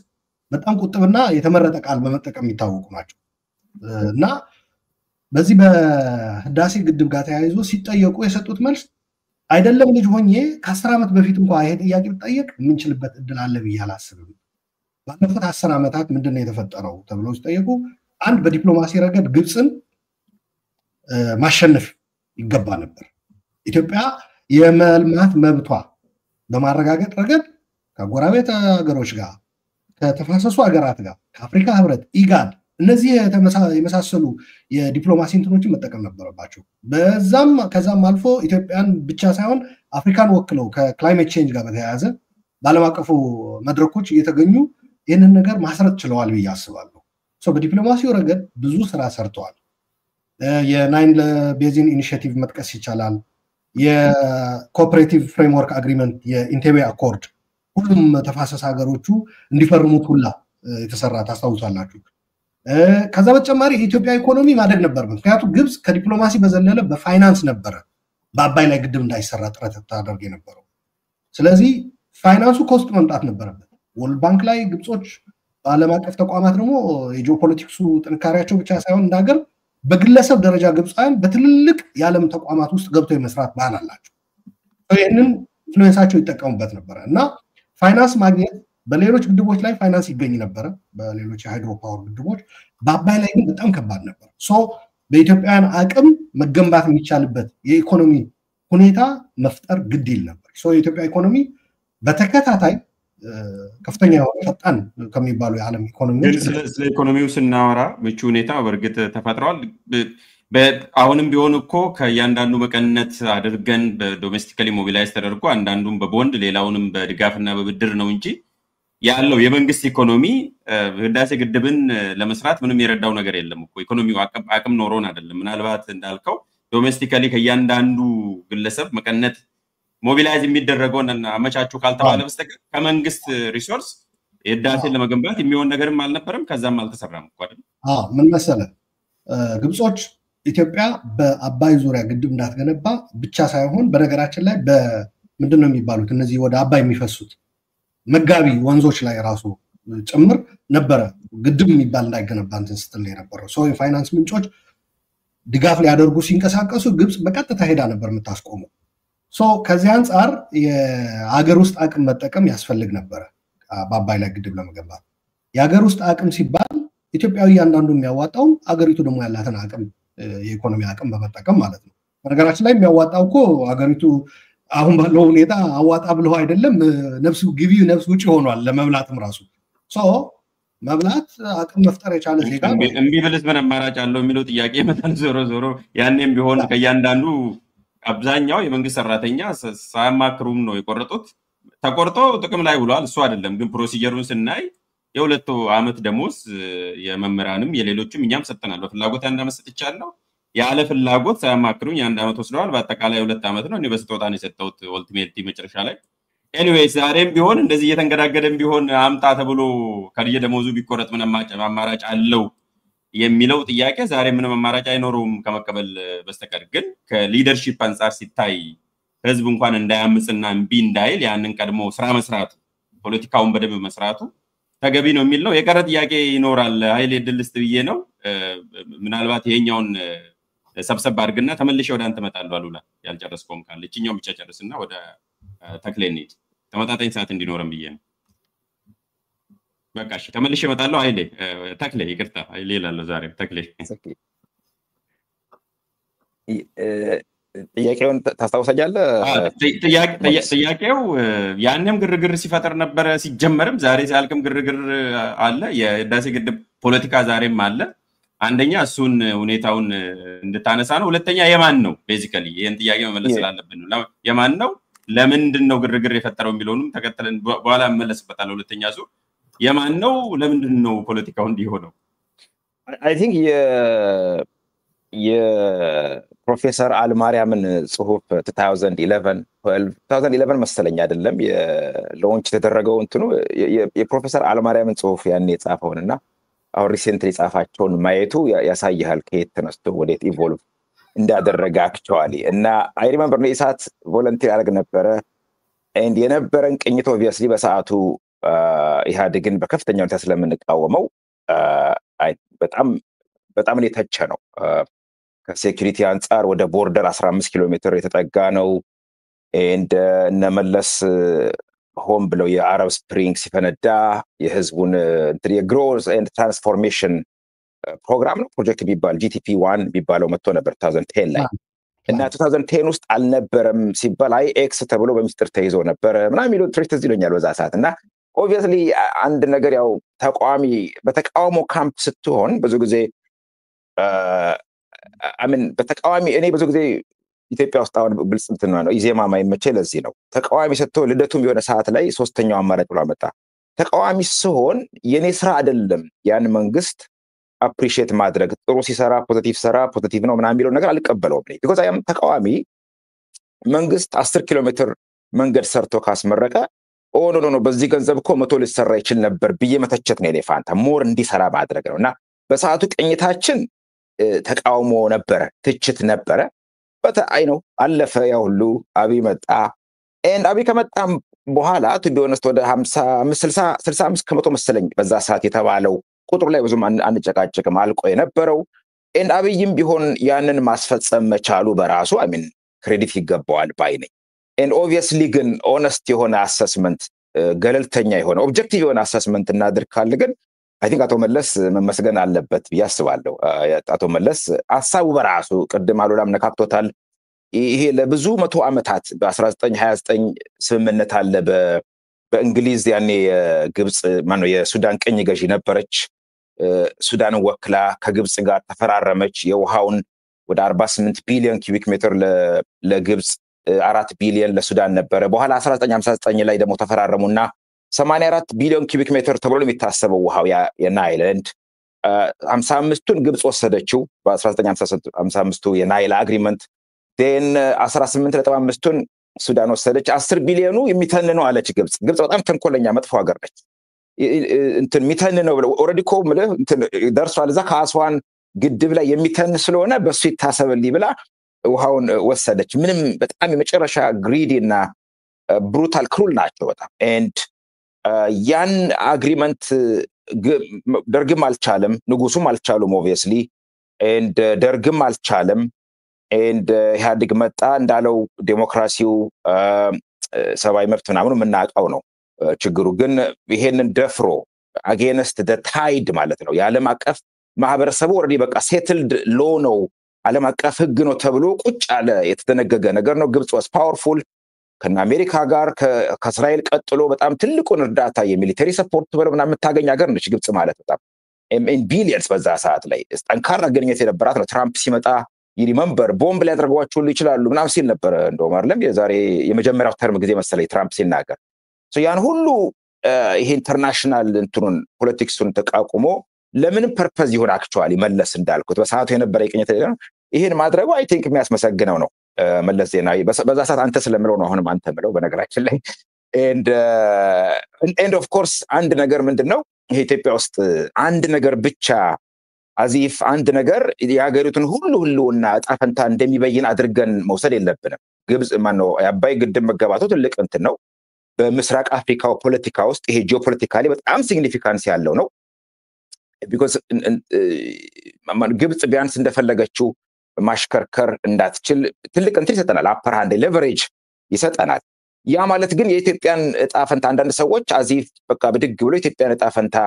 Speaker 1: በጣም ቁጥብና የተመረጠ ቃል በመጠቀም የሚታወቁ ናቸው እና በዚህ በህዳሴ ግድብ ጋር ተያይዞ ሲጠየቁ የሰጡት መልስ አይደለም ልጅ ሆኜ ከ10 ዓመት በፊት እንኳን ይሄ ጥያቄ ብጠየቅ የምንችልበት እድል አለ ብዬ አላስብም። ባለፉት 10 ዓመታት ምንድነው የተፈጠረው ተብለው ሲጠየቁ አንድ በዲፕሎማሲ ረገድ ግብፅን ማሸነፍ ይገባ ነበር። ኢትዮጵያ የመልማት መብቷ በማረጋገጥ ረገድ ከጎረቤት ሀገሮች ጋር ከተፋሰሱ ሀገራት ጋር ከአፍሪካ ህብረት ኢጋድ እነዚህ የመሳሰሉ የዲፕሎማሲ እንትኖችን መጠቀም ነበረባቸው። በዛም ከዛም አልፎ ኢትዮጵያን ብቻ ሳይሆን አፍሪካን ወክለው ከክላይሜት ቼንጅ ጋር በተያያዘ በዓለም አቀፉ መድረኮች እየተገኙ ይህንን ነገር ማስረት ችለዋል ብዬ አስባለሁ። በዲፕሎማሲው ረገድ ብዙ ስራ ሰርተዋል። የናይል ቤዚን ኢኒሽቲቭ መጥቀስ ይቻላል። የኮኦፐሬቲቭ ፍሬምወርክ አግሪመንት የኢንቴቤ አኮርድ ሁሉም ተፋሰስ ሀገሮቹ እንዲፈርሙት ሁላ የተሰራ ታስታውሳላችሁ። ከዛ በተጨማሪ የኢትዮጵያ ኢኮኖሚ ማደግ ነበር። ምክንያቱም ግብፅ ከዲፕሎማሲ በዘለለ በፋይናንስ ነበረ በአባይ ላይ ግድብ እንዳይሰራ ጥረት ታደርግ የነበረው። ስለዚህ ፋይናንሱ ከውስጥ መምጣት ነበረበት። ወርልድ ባንክ ላይ ግብጾች በዓለም አቀፍ ተቋማት ደግሞ የጂኦፖለቲክሱ ጥንካሬያቸው ብቻ ሳይሆን እንዳገር በግለሰብ ደረጃ ግብፃውያን በትልልቅ የዓለም ተቋማት ውስጥ ገብተው የመስራት ባህል አላቸው። ይህንን ኢንፍሉዌንሳቸው ይጠቀሙበት ነበረ እና ፋይናንስ ማግኘት በሌሎች ግድቦች ላይ ፋይናንስ ይገኝ ነበረ፣ በሌሎች የሃይድሮ ፓወር ግድቦች። በአባይ ላይ ግን በጣም ከባድ ነበር። በኢትዮጵያውያን አቅም መገንባት የሚቻልበት የኢኮኖሚ ሁኔታ መፍጠር ግድ ይል ነበር። የኢትዮጵያ ኢኮኖሚ በተከታታይ ከፍተኛ የሆነ ፈጣን ከሚባሉ የዓለም ኢኮኖሚዎች
Speaker 2: ስለ ኢኮኖሚው ስናወራ ምቹ ሁኔታ በእርግጥ ተፈጥሯል። አሁንም ቢሆን እኮ ከእያንዳንዱ መቀነት አድርገን በዶሜስቲካሊ ሞቢላይዝ ተደርጎ አንዳንዱም በቦንድ ሌላውንም በድጋፍና በብድር ነው እንጂ ያለው የመንግስት ኢኮኖሚ ህዳሴ ግድብን ለመስራት ምንም የረዳው ነገር የለም እኮ። ኢኮኖሚው አቅም ኖሮን አይደለም። ምናልባት እንዳልከው ዶሜስቲካሊ ከእያንዳንዱ ግለሰብ መቀነት ሞቢላይዝ የሚደረገውን አመቻቹ ካልተባለ በስተቀር ከመንግስት ሪሶርስ የህዳሴን ለመገንባት የሚሆን ነገርም አልነበረም፣ ከዛም አልተሰራም እኮ አይደል?
Speaker 1: ምን መሰለህ ግብጾች ኢትዮጵያ በአባይ ዙሪያ ግድብ እንዳትገነባ ብቻ ሳይሆን በነገራችን ላይ በምንድን ነው የሚባሉት እነዚህ ወደ አባይ የሚፈሱት መጋቢ ወንዞች ላይ ራሱ ጭምር ነበረ ግድብ የሚባል እንዳይገነባ እንትን ስትል የነበረው። የፋይናንስ ምንጮች ድጋፍ ሊያደርጉ ሲንቀሳቀሱ ግብፅ በቀጥታ ሄዳ ነበር የምታስቆመው። ከዚህ አንጻር የሀገር ውስጥ አቅም መጠቀም ያስፈልግ ነበረ በአባይ ላይ ግድብ ለመገንባት። የሀገር ውስጥ አቅም ሲባል ኢትዮጵያዊ እያንዳንዱ የሚያዋጣው አገሪቱ ደግሞ ያላትን አቅም የኢኮኖሚ አቅም በመጠቀም ማለት ነው። በነገራችን ላይ የሚያዋጣው እኮ አገሪቱ አሁን ባለው ሁኔታ አዋጣ ብለው አይደለም፣ ነፍሱ ግቢ ነፍስ ውጭ ሆኗል ለመብላትም ራሱ። መብላት አቅም መፍጠር የቻለ ዜጋ
Speaker 2: እምቢ ብልስ ምን አማራጭ አለው የሚለው ጥያቄ ይመጣል። ዞሮ ዞሮ ያኔም ቢሆን ከእያንዳንዱ አብዛኛው የመንግስት ሰራተኛ ሳያማክሩም ነው የቆረጡት። ተቆርጦ ጥቅም ላይ ውሏል። እሱ አይደለም ግን ፕሮሲጀሩን ስናይ የ2 ዓመት ደሞዝ የመምህራንም የሌሎችም እኛም ሰጥተናል። በፍላጎት 1 ዓመት ሰጥቻለሁ። ያለ ፍላጎት ሳያማክሩኝ 1 ዓመት ወስደዋል። በአጠቃላይ 2 ዓመት ነው። እኔ በስጦታ ነው የሰጠሁት ኦልቲሜት መጨረሻ ላይ። ኤኒዌይስ ዛሬም ቢሆን እንደዚህ እየተንገዳገደም ቢሆን አምጣ ተብሎ ከየደሞዙ ቢቆረጥ ምን አማራጭ አለው የሚለው ጥያቄ ዛሬ ምንም አማራጭ አይኖረውም ከመቀበል በስተቀር። ግን ከሊደርሺፕ አንጻር ሲታይ ህዝብ እንኳን እንዳያምጽና እምቢ እንዳይል ያንን ቀድሞ ስራ መስራቱ ፖለቲካውን በደንብ መስራቱ ተገቢ ነው የሚል ነው። የቀረ ጥያቄ ይኖራል። ኃይሌ ድል ስጥ ብዬ ነው። ምናልባት ይሄኛውን ሰብሰብ አድርግና ተመልሼ ወደ አንተ እመጣለሁ። አሉላ ያልጨረስከውም ካለ እቺኛውን ብቻ ጨርስና ወደ ተክሌ እንሂድ። ተመጣጣኝ ሰዓት እንዲኖረን ብዬ ነው። በቃ እሺ ተመልሼ እመጣለሁ። ኃይሌ ተክሌ ይቅርታ ኃይሌ እላለሁ ዛሬም ተክሌ።
Speaker 3: ጥያቄውን ታስታውሰኛለህ?
Speaker 2: ጥያቄው ያንም ግርግር ሲፈጠር ነበረ ሲጀመርም፣ ዛሬ ሲያልቅም ግርግር አለ። የህዳሴ ግድብ ፖለቲካ ዛሬም አለ። አንደኛ እሱን ሁኔታውን እንድታነሳ ነው። ሁለተኛ የማን ነው? ቤዚካሊ ይህን ጥያቄ መመለስ ስላለብን ነው። የማን ነው? ለምንድን ነው ግርግር የፈጠረው የሚለውንም ተከትለን በኋላ እመለስበታለሁ። ሁለተኛ ዙር የማን ነው? ለምንድን ነው ፖለቲካው እንዲሆነው?
Speaker 3: አይ ቲንክ የፕሮፌሰር አልማርያምን ጽሁፍ 2011 መሰለኝ አይደለም የሎንች የተደረገው እንትኑ የፕሮፌሰር አልማርያምን ጽሁፍ ያን የጻፈውን እና አሁን ሪሴንትሊ ጻፋቸውን ማየቱ ያሳይሃል ከየት ተነስቶ ወዴት ኢቮልቭ እንዳደረገ አክቹዋሊ። እና አይ ሪመምበር ነው ኢሳት ቮለንቲር ያደርግ ነበረ ኤንድ የነበረን ቅኝት ኦብቪየስሊ በሰዓቱ ኢህአዴግን በከፍተኛ ሁኔታ ስለምንቃወመው በጣም የተቸ ነው። ከሴኩሪቲ አንጻር ወደ ቦርደር 15 ኪሎ ሜትር የተጠጋ ነው። እነመለስ ሆም ብለው የአረብ ስፕሪንግ ሲፈነዳ የህዝቡን የግሮዝ ኤንድ ትራንስፎርሜሽን ፕሮግራም ነው ፕሮጀክት የሚባል GTP 1 የሚባለው መጥቶ ነበር 2010 ላይ እና 2010 ውስጥ አልነበረም ሲባል አይ ኤክስ ተብሎ በሚስጥር ተይዞ ነበር ምናምን የሚለው ትሪት እዚህ ይለኛል በዛ ሰዓት። እና ኦብቪየስሊ አንድ ነገር ያው ተቃዋሚ በተቃውሞ ካምፕ ስትሆን ብዙ ጊዜ በተቃዋሚ እኔ ብዙ ጊዜ ኢትዮጵያ ውስጥ አሁን ብልጽ እንትን ነው ኢዜማ ማይመቸኝ ለዚህ ነው። ተቃዋሚ ስትሆን ልደቱም የሆነ ሰዓት ላይ ሶስተኛው አማራጭ ብሎ መጣ። ተቃዋሚ ሲሆን የኔ ስራ አይደለም ያን መንግስት አፕሪሺየት ማድረግ፣ ጥሩ ሲሰራ ፖዚቲቭ ነው ምናምን የሚለው ነገር አልቀበለውም። ቢኮዝ አይ አም ተቃዋሚ መንግስት 10 ኪሎ ሜትር መንገድ ሰርቶ ካስመረቀ ኖ በዚህ ገንዘብ እኮ 100 ሊሰራ ይችል ነበር ብዬ መተቸት ነው የፋንታ ሞር እንዲሰራ ማድረግ ነው። እና በሰዓቱ ቅኝታችን ተቃውሞ ነበረ፣ ትችት ነበረ። በተአይ ነው አለፈ ያ ሁሉ። አብይ መጣ ኤንድ አብይ ከመጣም በኋላ ትንዶነስት ወደ 65 ከመቶ መሰለኝ በዛ ሰዓት የተባለው ቁጥሩ ላይ ብዙም አንጨቃጨቅም አልቆ የነበረው ኤንድ አብይም ቢሆን ያንን ማስፈጸም መቻሉ በራሱ ክሬዲት ይገባዋል ባይ ነኝ። ኤንድ ኦብቪየስሊ ግን ኦነስት የሆነ አሰስመንት፣ ገለልተኛ የሆነ ኦብጀክቲቭ የሆነ አሰስመንት እናድርግ ካለ ግን አይ ቲንክ አቶ መለስ መመስገን አለበት ብዬ አስባለሁ። አቶ መለስ ሀሳቡ በራሱ ቅድም አሉላም ነካክቶታል። ይሄ ለብዙ መቶ ዓመታት በ1929 ስምምነት አለ በእንግሊዝ ያኔ የግብፅ የሱዳን ቅኝ ገዢ ነበረች። ሱዳንን ወክላ ከግብፅ ጋር ተፈራረመች። የውሃውን ወደ 48 ቢሊዮን ኪዩቢክ ሜትር ለግብፅ 4 ቢሊዮን ለሱዳን ነበረ። በኋላ 1959 ላይ ደግሞ ተፈራረሙና 84 ቢሊዮን ኪዩቢክ ሜትር ተብሎ የሚታሰበው ውሃው የናይል 55ቱን ግብፅ ወሰደችው በ1955ቱ የናይል አግሪመንት። ን 18.5ቱን ሱዳን ወሰደች። 10 ቢሊዮኑ የሚተንነው አለች ግብፅ። ግብፅ በጣም ተንኮለኛ መጥፎ ሀገር ነች። የሚተንነው ብለው ኦልሬዲ እኮ ደርሷል እዛ ከአስዋን ግድብ ላይ የሚተን ስለሆነ በሱ ይታሰብልኝ ብላ ውሃውን ወሰደች። ምንም በጣም የመጨረሻ ግሪዲ እና ብሩታል ክሩል ናቸው በጣም። ኤንድ ያን አግሪመንት ደርግም አልቻለም፣ ንጉሱም አልቻሉም ኦብቪየስሊ። ኤንድ ደርግም አልቻለም። ኤንድ ኢህአዴግ መጣ እንዳለው ዴሞክራሲው ሰብአዊ መብት ምናምኑ የምናውቀው ነው። ችግሩ ግን ይሄንን ደፍሮ አጌንስት ደ ታይድ ማለት ነው የዓለም አቀፍ ማህበረሰቡ ኦልሬዲ በቃ ሴትልድ ሎ ነው ዓለም አቀፍ ህግ ነው ተብሎ ቁጭ ያለ የተደነገገ ነገር ነው። ግብፅ ዋስ ፓወርፉል ከአሜሪካ ጋር ከእስራኤል ቀጥሎ በጣም ትልቁን እርዳታ የሚሊተሪ ሰፖርት ብለው ምናምን የምታገኝ ሀገር ነች ግብፅ ማለት በጣም ቢሊየንስ በዛ ሰዓት ላይ ጠንካራ ግንኙነት የነበራት ነው። ትራምፕ ሲመጣ ይሪመምበር ቦምብ ሊያደርጓቸው ይችላሉ ምናምን ሲል ነበረ። እንደውም አይደለም የዛሬ የመጀመሪያው ተርም ጊዜ መሰለኝ ትራምፕ ሲናገር ያን ሁሉ ይሄ ኢንተርናሽናል እንትኑን ፖለቲክሱን ተቃቁሞ ለምንም ፐርፐዝ ይሆን አክቹዋሊ መለስ እንዳልኩት በሰዓቱ የነበረ የቅኝት ይሄን ማድረጉ አይ ቲንክ የሚያስመሰግነው ነው። መለስ ዜናዊ በዛ ሰዓት አንተ ስለምለው ነው አሁንም አንተ ምለው በነገራችን ላይ ኤንድ ኦፍ ኮርስ አንድ ነገር ምንድነው ይሄ ኢትዮጵያ ውስጥ አንድ ነገር ብቻ አዚፍ አንድ ነገር የሀገሪቱን ሁሉ ህልውና ዕጣ ፈንታ እንደሚበይን አድርገን መውሰድ የለብንም። ግብፅ ማነው የአባይ ግድብ መገባቱ ትልቅ እንትን ነው በምስራቅ አፍሪካው ፖለቲካ ውስጥ ይሄ ጂኦፖለቲካሊ በጣም ሲግኒፊካንስ ያለው ነው። ቢኮዝ ግብፅ ቢያንስ እንደፈለገችው ማሽከርከር እንዳትችል ትልቅ እንትን ይሰጠናል። አፐር ሃንድ ሌቨሬጅ ይሰጠናል። ያ ማለት ግን የኢትዮጵያን ዕጣ ፈንታ አንዳንድ ሰዎች አዚፍ በቃ ብድግ ብሎ የኢትዮጵያን ዕጣ ፈንታ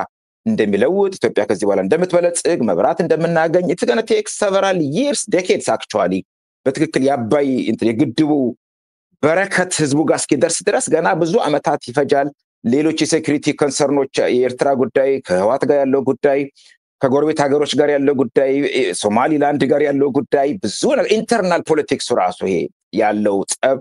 Speaker 3: እንደሚለውጥ ኢትዮጵያ ከዚህ በኋላ እንደምትበለጽግ መብራት እንደምናገኝ it's going to take several years decades actually በትክክል ያባይ የግድቡ በረከት ህዝቡ ጋር እስኪደርስ ድረስ ገና ብዙ አመታት ይፈጃል ሌሎች የሴኩሪቲ ኮንሰርኖች የኤርትራ ጉዳይ ከህዋት ጋር ያለው ጉዳይ ከጎረቤት ሀገሮች ጋር ያለው ጉዳይ ሶማሊላንድ ጋር ያለው ጉዳይ ብዙ ኢንተርናል ፖለቲክስ ራሱ ይሄ ያለው ጸብ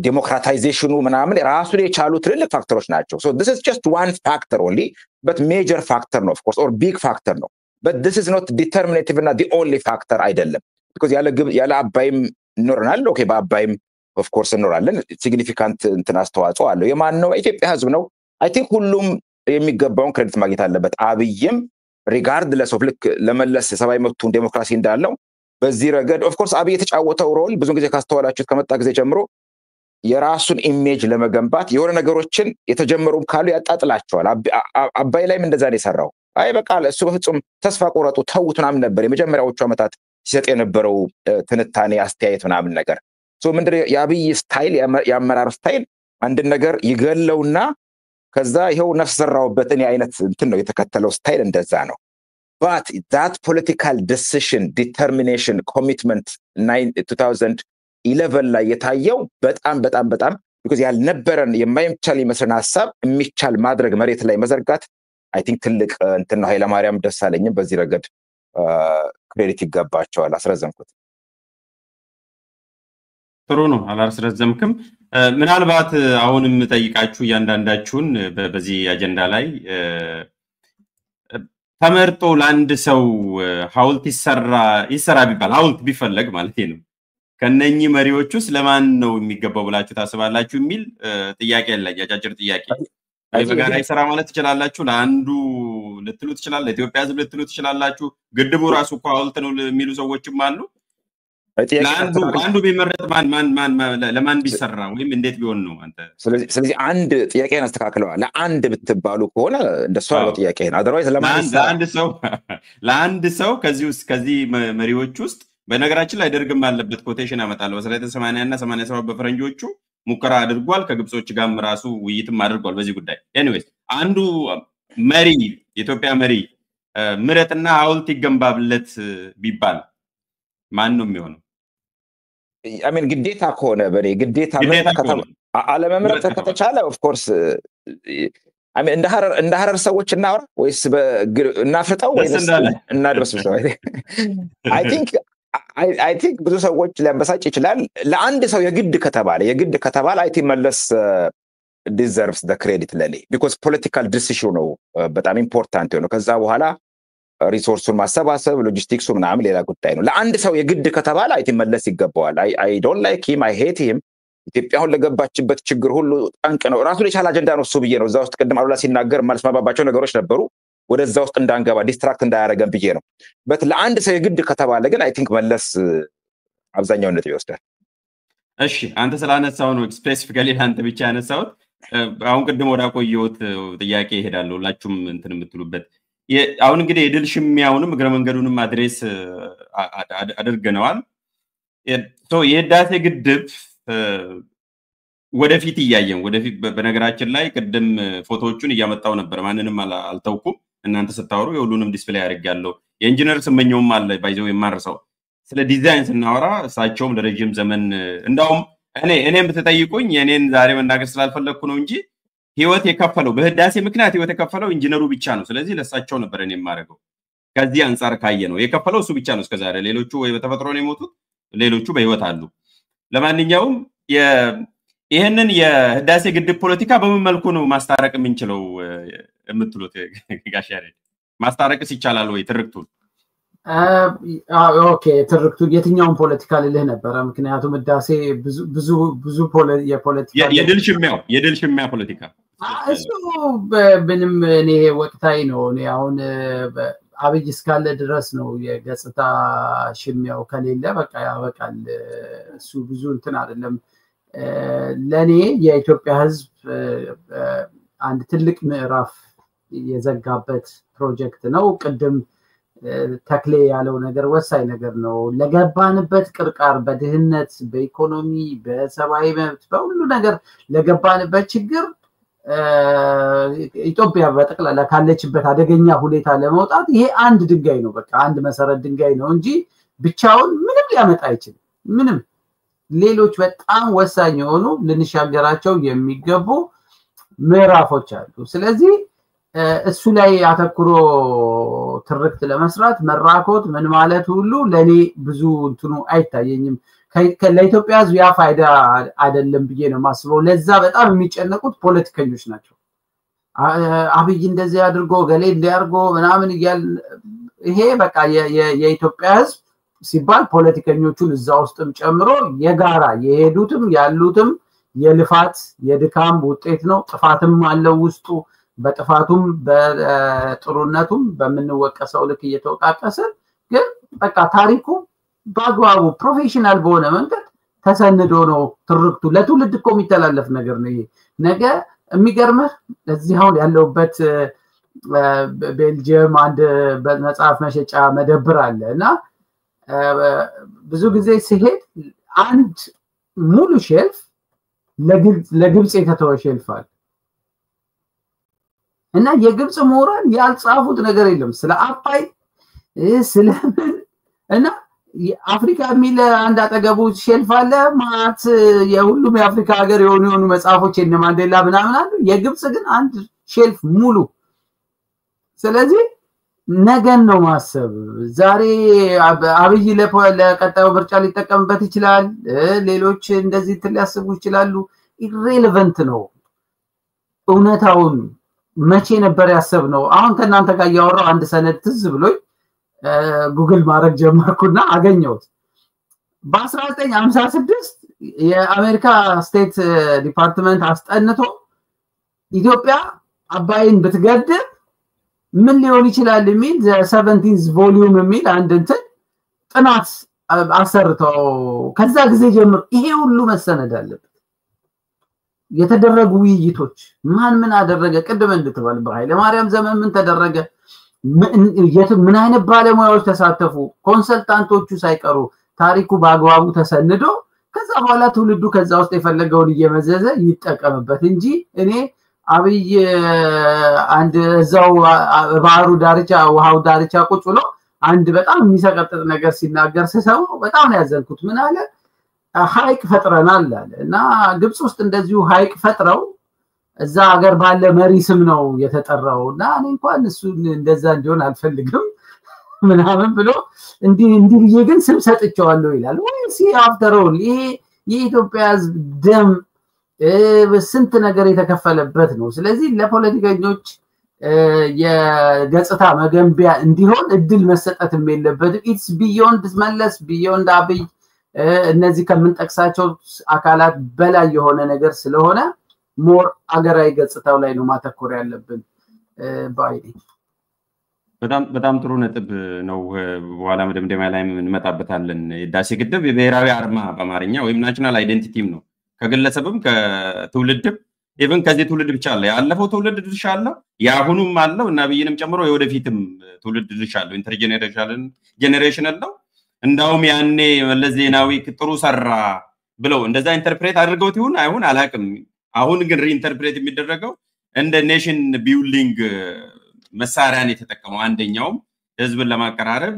Speaker 3: ዴሞክራታይዜሽኑ ምናምን ራሱን የቻሉ ትልልቅ ፋክተሮች ናቸው so this is just one factor only but major factor no of course or big factor no but this is not determinative and the only factor አይደለም because ያለ አባይም ኖርናል okay በአባይም of course ኖራለን significant እንትን አስተዋጽኦ አለው የማን ነው ኢትዮጵያ ህዝብ ነው I think ሁሉም የሚገባውን ክሬዲት ማግኘት አለበት አብይም regardless of ልክ ለመለስ ሰባይ መብቱን ዴሞክራሲ እንዳለው በዚህ ረገድ of course አብይ የተጫወተው ሮል ብዙ ጊዜ ካስተዋላችሁት ከመጣ ጊዜ ጀምሮ የራሱን ኢሜጅ ለመገንባት የሆነ ነገሮችን የተጀመሩም ካሉ ያጣጥላቸዋል አባይ ላይም እንደዛ ነው የሰራው አይ በቃ እሱ በፍጹም ተስፋ ቆረጡ ተውት ምናምን ነበር የመጀመሪያዎቹ አመታት ሲሰጥ የነበረው ትንታኔ አስተያየት ምናምን ነገር ሶ ምንድነው የአብይ ስታይል ያመራር ስታይል አንድ ነገር ይገለውና ከዛ ይሄው ነፍስ ዘራውበት እኔ አይነት እንትን ነው የተከተለው ስታይል እንደዛ ነው but that political decision determination commitment 2011 ላይ የታየው በጣም because ያልነበረን የማይቻል ይመስልን ሐሳብ የሚቻል ማድረግ መሬት ላይ መዘርጋት I think ትልቅ እንትን ነው ኃይለ ማርያም ደሳለኝም በዚህ ረገድ ክሬዲት ይገባቸዋል አስረዘምኩት
Speaker 2: ጥሩ ነው አላስረዘምክም ምናልባት አሁንም ጠይቃችሁ ያንዳንዳችሁን በዚህ አጀንዳ ላይ ተመርጦ ለአንድ ሰው ሐውልት ይሰራ ቢባል ሐውልት ቢፈለግ ማለት ነው ከነኚህ መሪዎች ውስጥ ለማን ነው የሚገባው ብላችሁ ታስባላችሁ የሚል ጥያቄ አለኝ አጫጭር ጥያቄ በጋራ ይሰራ ማለት ትችላላችሁ ለአንዱ ልትሉ ትችላላችሁ ለኢትዮጵያ ህዝብ ልትሉ ትችላላችሁ ግድቡ ራሱ እኮ ሐውልት ነው የሚሉ ሰዎችም አሉ ለአንዱ ቢመረጥ ማን ለማን ቢሰራ ወይም እንዴት ቢሆን ነው አንተ
Speaker 3: ስለዚህ አንድ ጥያቄን አስተካክለዋል ለአንድ ብትባሉ ከሆነ እንደሱ ነው ጥያቄን otherwise
Speaker 2: ለአንድ ሰው ከዚህ መሪዎች ውስጥ በነገራችን ላይ ደርግም አለበት ኮቴሽን አመጣለሁ በ1980 እና 87 በፈረንጆቹ ሙከራ አድርጓል ከግብጾች ጋርም ራሱ ውይይትም አድርጓል በዚህ ጉዳይ anyways አንዱ መሪ የኢትዮጵያ መሪ ምረጥና ሐውልት ይገንባብለት ቢባል ማን ነው የሚሆነው
Speaker 3: I mean ግዴታ ከሆነ በኔ ግዴታ አለመምረጥ ከተቻለ of course I mean እንደ ሐረር ሰዎች እናወራ ወይስ እናፍርጠው ወይስ እናድበስብሰው I think ብዙ ሰዎች ሊያበሳጭ ይችላል ለአንድ ሰው የግድ ከተባለ I think መለስ deserves the credit ለኔ because political decision ነው በጣም ኢምፖርታንት ነው ከዛ በኋላ ሪሶርሱን ማሰባሰብ ሎጂስቲክሱ ምናምን ሌላ ጉዳይ ነው ለአንድ ሰው የግድ ከተባለ I think መለስ ይገባዋል I don't like him I hate him ኢትዮጵያ አሁን ለገባችበት ችግር ሁሉ ጠንቅ ነው ራሱን የቻለ አጀንዳ ነው እሱ ብዬ ነው እዛ ውስጥ ቅድም አሉላ ሲናገር ማልስማባባቸው ነገሮች ነበሩ ወደዛ ውስጥ እንዳንገባ ዲስትራክት እንዳያረገን ብዬ ነው በት ለአንድ ሰው የግድ ከተባለ ግን I think መለስ አብዛኛውን ነጥብ ይወስዳል
Speaker 2: እሺ አንተ ስላነሳው ነው ስፔሲፊካሊ አንተ ብቻ ያነሳውት አሁን ቅድም ወደ አቆየሁት ጥያቄ ይሄዳለሁ ሁላችሁም እንትን የምትሉበት አሁን እንግዲህ የድል ሽሚያውንም እግረ መንገዱንም አድሬስ አድርገናል የህዳሴ ግድብ ወደፊት እያየን ወደፊት በነገራችን ላይ ቅድም ፎቶዎቹን እያመጣው ነበር ማንንም አልተውኩም እናንተ ስታወሩ የሁሉንም ዲስፕሌይ አድርጋለሁ የኢንጂነር ስመኘውም አለ ባይዘው የማረሳው ስለ ዲዛይን ስናወራ እሳቸውም ለረጅም ዘመን እንዳውም እኔም ብትጠይቁኝ የኔን ዛሬ መናገር ስላልፈለኩ ነው እንጂ ህይወት የከፈለው በህዳሴ ምክንያት ህይወት የከፈለው ኢንጂነሩ ብቻ ነው ስለዚህ ለሳቸው ነበር እኔ የማረጋው ከዚህ አንፃር ካየ ነው የከፈለው እሱ ብቻ ነው እስከዛሬ ሌሎቹ ወይ በተፈጥሮ ነው የሞቱት ሌሎቹ በህይወት አሉ ለማንኛውም ይሄንን የህዳሴ ግድብ ፖለቲካ በምን መልኩ ነው ማስታረቅ የምንችለው የምትሉት ጋሽ ያሬድ ማስታረቅስ ይቻላል ወይ ትርክቱ
Speaker 4: ኦኬ ትርክቱ የትኛውን ፖለቲካ ልልህ ነበር ምክንያቱም ህዳሴ ብዙ የፖለቲካ
Speaker 2: የድል ሽሚያ ፖለቲካ
Speaker 4: እሱ ምንም እኔ ወቅታዊ ነው እኔ አሁን አብይ እስካለ ድረስ ነው የገጽታ ሽሚያው ከሌለ በቃ ያበቃል እሱ ብዙ እንትን አይደለም ለኔ የኢትዮጵያ ህዝብ አንድ ትልቅ ምዕራፍ የዘጋበት ፕሮጀክት ነው ቅድም ተክሌ ያለው ነገር ወሳኝ ነገር ነው። ለገባንበት ቅርቃር በድህነት፣ በኢኮኖሚ፣ በሰብአዊ መብት፣ በሁሉ ነገር ለገባንበት ችግር ኢትዮጵያ በጠቅላላ ካለችበት አደገኛ ሁኔታ ለመውጣት ይሄ አንድ ድንጋይ ነው። በቃ አንድ መሰረት ድንጋይ ነው እንጂ ብቻውን ምንም ሊያመጣ አይችልም። ምንም ሌሎች በጣም ወሳኝ የሆኑ ልንሻገራቸው የሚገቡ ምዕራፎች አሉ። ስለዚህ እሱ ላይ አተኩሮ ትርክት ለመስራት መራኮት ምን ማለት ሁሉ ለኔ ብዙ እንትኑ አይታየኝም። ለኢትዮጵያ ሕዝብ ያ ፋይዳ አይደለም ብዬ ነው የማስበው። ለዛ በጣም የሚጨነቁት ፖለቲከኞች ናቸው። አብይ እንደዚህ አድርጎ ገሌ እንዲያርጎ ምናምን እያል ይሄ በቃ የኢትዮጵያ ሕዝብ ሲባል ፖለቲከኞቹን እዛ ውስጥም ጨምሮ የጋራ የሄዱትም ያሉትም የልፋት የድካም ውጤት ነው። ጥፋትም አለው ውስጡ። በጥፋቱም በጥሩነቱም በምንወቀሰው ልክ እየተወቃቀሰን ግን በቃ ታሪኩ በአግባቡ ፕሮፌሽናል በሆነ መንገድ ተሰንዶ ነው ትርክቱ ለትውልድ እኮ የሚተላለፍ ነገር ነው። ይሄ ነገ የሚገርምህ እዚህ አሁን ያለውበት ቤልጅየም አንድ መጽሐፍ መሸጫ መደብር አለ እና ብዙ ጊዜ ሲሄድ አንድ ሙሉ ሼልፍ ለግብጽ የተተወ ሼልፍ አለ እና የግብጽ ምሁራን ያልጻፉት ነገር የለም ስለ አባይ ስለምን እና አፍሪካ የሚል አንድ አጠገቡ ሼልፍ አለ ማለት የሁሉም የአፍሪካ ሀገር የሆኑ መጽሐፎች እነ ማንዴላ ምናምን አሉ። የግብጽ ግን አንድ ሼልፍ ሙሉ። ስለዚህ ነገን ነው ማሰብ። ዛሬ አብይ ለቀጣዩ ምርጫ ሊጠቀምበት ይችላል። ሌሎች እንደዚህ ሊያስቡ ይችላሉ። ኢሬሌቨንት ነው። እውነታውን መቼ ነበር ያሰብነው? አሁን ከእናንተ ጋር እያወራሁ አንድ ሰነድ ትዝ ብሎኝ ጉግል ማድረግ ጀመርኩና አገኘሁት። በ1956 የአሜሪካ ስቴት ዲፓርትመንት አስጠንቶ ኢትዮጵያ አባይን ብትገድብ ምን ሊሆን ይችላል የሚል 17th ቮሊዩም የሚል አንድ እንትን ጥናት አሰርተው ከዛ ጊዜ ጀምሮ ይሄ ሁሉ መሰነድ አለበት። የተደረጉ ውይይቶች ማን ምን አደረገ? ቅድም እንድትባል በኃይለ ማርያም ዘመን ምን ተደረገ? ምን አይነት ባለሙያዎች ተሳተፉ? ኮንሰልታንቶቹ ሳይቀሩ ታሪኩ በአግባቡ ተሰንዶ ከዛ በኋላ ትውልዱ ከዛ ውስጥ የፈለገውን እየመዘዘ ይጠቀምበት እንጂ እኔ አብይ አንድ እዛው ባህሩ ዳርቻ ውሃው ዳርቻ ቁጭ ብሎ አንድ በጣም የሚሰቀጥጥ ነገር ሲናገር ስሰማው በጣም ነው ያዘንኩት። ምን አለ? ሀይቅ ፈጥረናል አለ እና ግብጽ ውስጥ እንደዚሁ ሀይቅ ፈጥረው እዛ ሀገር ባለ መሪ ስም ነው የተጠራው እና እኔ እንኳን እሱ እንደዛ እንዲሆን አልፈልግም ምናምን ብሎ እንዲህ ብዬ ግን ስም ሰጥቼዋለሁ ይላል። ወይስ አፍተር ኦል ይሄ የኢትዮጵያ ሕዝብ ደም ስንት ነገር የተከፈለበት ነው። ስለዚህ ለፖለቲከኞች የገጽታ መገንቢያ እንዲሆን እድል መሰጠትም የለበትም። ኢትስ ቢዮንድ መለስ ቢዮንድ አብይ እነዚህ ከምንጠቅሳቸው አካላት በላይ የሆነ ነገር ስለሆነ ሞር አገራዊ ገጽታው ላይ ነው ማተኮር ያለብን ባይ ነኝ።
Speaker 2: በጣም ጥሩ ነጥብ ነው። በኋላ መደምደሚያ ላይ እንመጣበታለን። የህዳሴ ግድብ የብሔራዊ አርማ በአማርኛ ወይም ናሽናል አይደንቲቲም ነው። ከግለሰብም ከትውልድም ኢቭን ከዚህ ትውልድ ብቻ አለ ያለፈው ትውልድ ድርሻ አለው፣ የአሁኑም አለው እና አብይንም ጨምሮ የወደፊትም ትውልድ ድርሻ አለው። ኢንተርጀኔሬሽናል ነው። እንዳውም ያኔ መለስ ዜናዊ ጥሩ ሰራ ብለው እንደዛ ኢንተርፕሬት አድርገውት ይሁን አይሁን አላቅም። አሁን ግን ሪኢንተርፕሬት የሚደረገው እንደ ኔሽን ቢልዲንግ መሳሪያን የተጠቀመው አንደኛውም ህዝብን ለማቀራረብ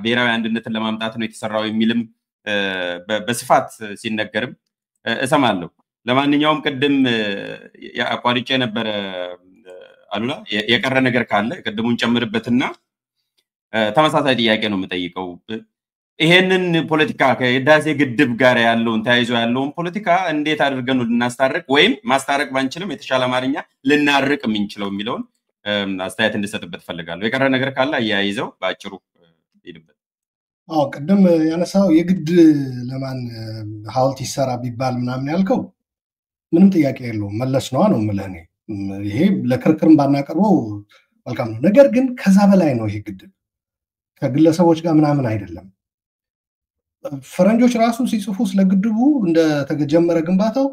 Speaker 2: ብሔራዊ አንድነትን ለማምጣት ነው የተሰራው የሚልም በስፋት ሲነገርም እሰማለሁ። ለማንኛውም ቅድም አቋርጬ ነበረ አሉላ የቀረ ነገር ካለ ቅድሙን ጨምርበትና ተመሳሳይ ጥያቄ ነው የምጠይቀው። ይሄንን ፖለቲካ ከህዳሴ ግድብ ጋር ያለውን ተያይዞ ያለውን ፖለቲካ እንዴት አድርገን ልናስታርቅ ወይም ማስታረቅ ባንችልም የተሻለ አማርኛ ልናርቅ የምንችለው የሚለውን አስተያየት እንድሰጥበት ፈልጋለሁ። የቀረ ነገር ካለ አያይዘው በአጭሩ ሄድበት።
Speaker 1: ቅድም ያነሳው የግድ ለማን ሐውልት ይሰራ ቢባል ምናምን ያልከው ምንም ጥያቄ የለውም። መለስ ነዋ ነው የምልህ እኔ። ይሄ ለክርክርም ባናቀርበው መልካም ነው። ነገር ግን ከዛ በላይ ነው። ይሄ ግድብ ከግለሰቦች ጋር ምናምን አይደለም። ፈረንጆች ራሱ ሲጽፉ ስለ ግድቡ እንደተጀመረ ግንባታው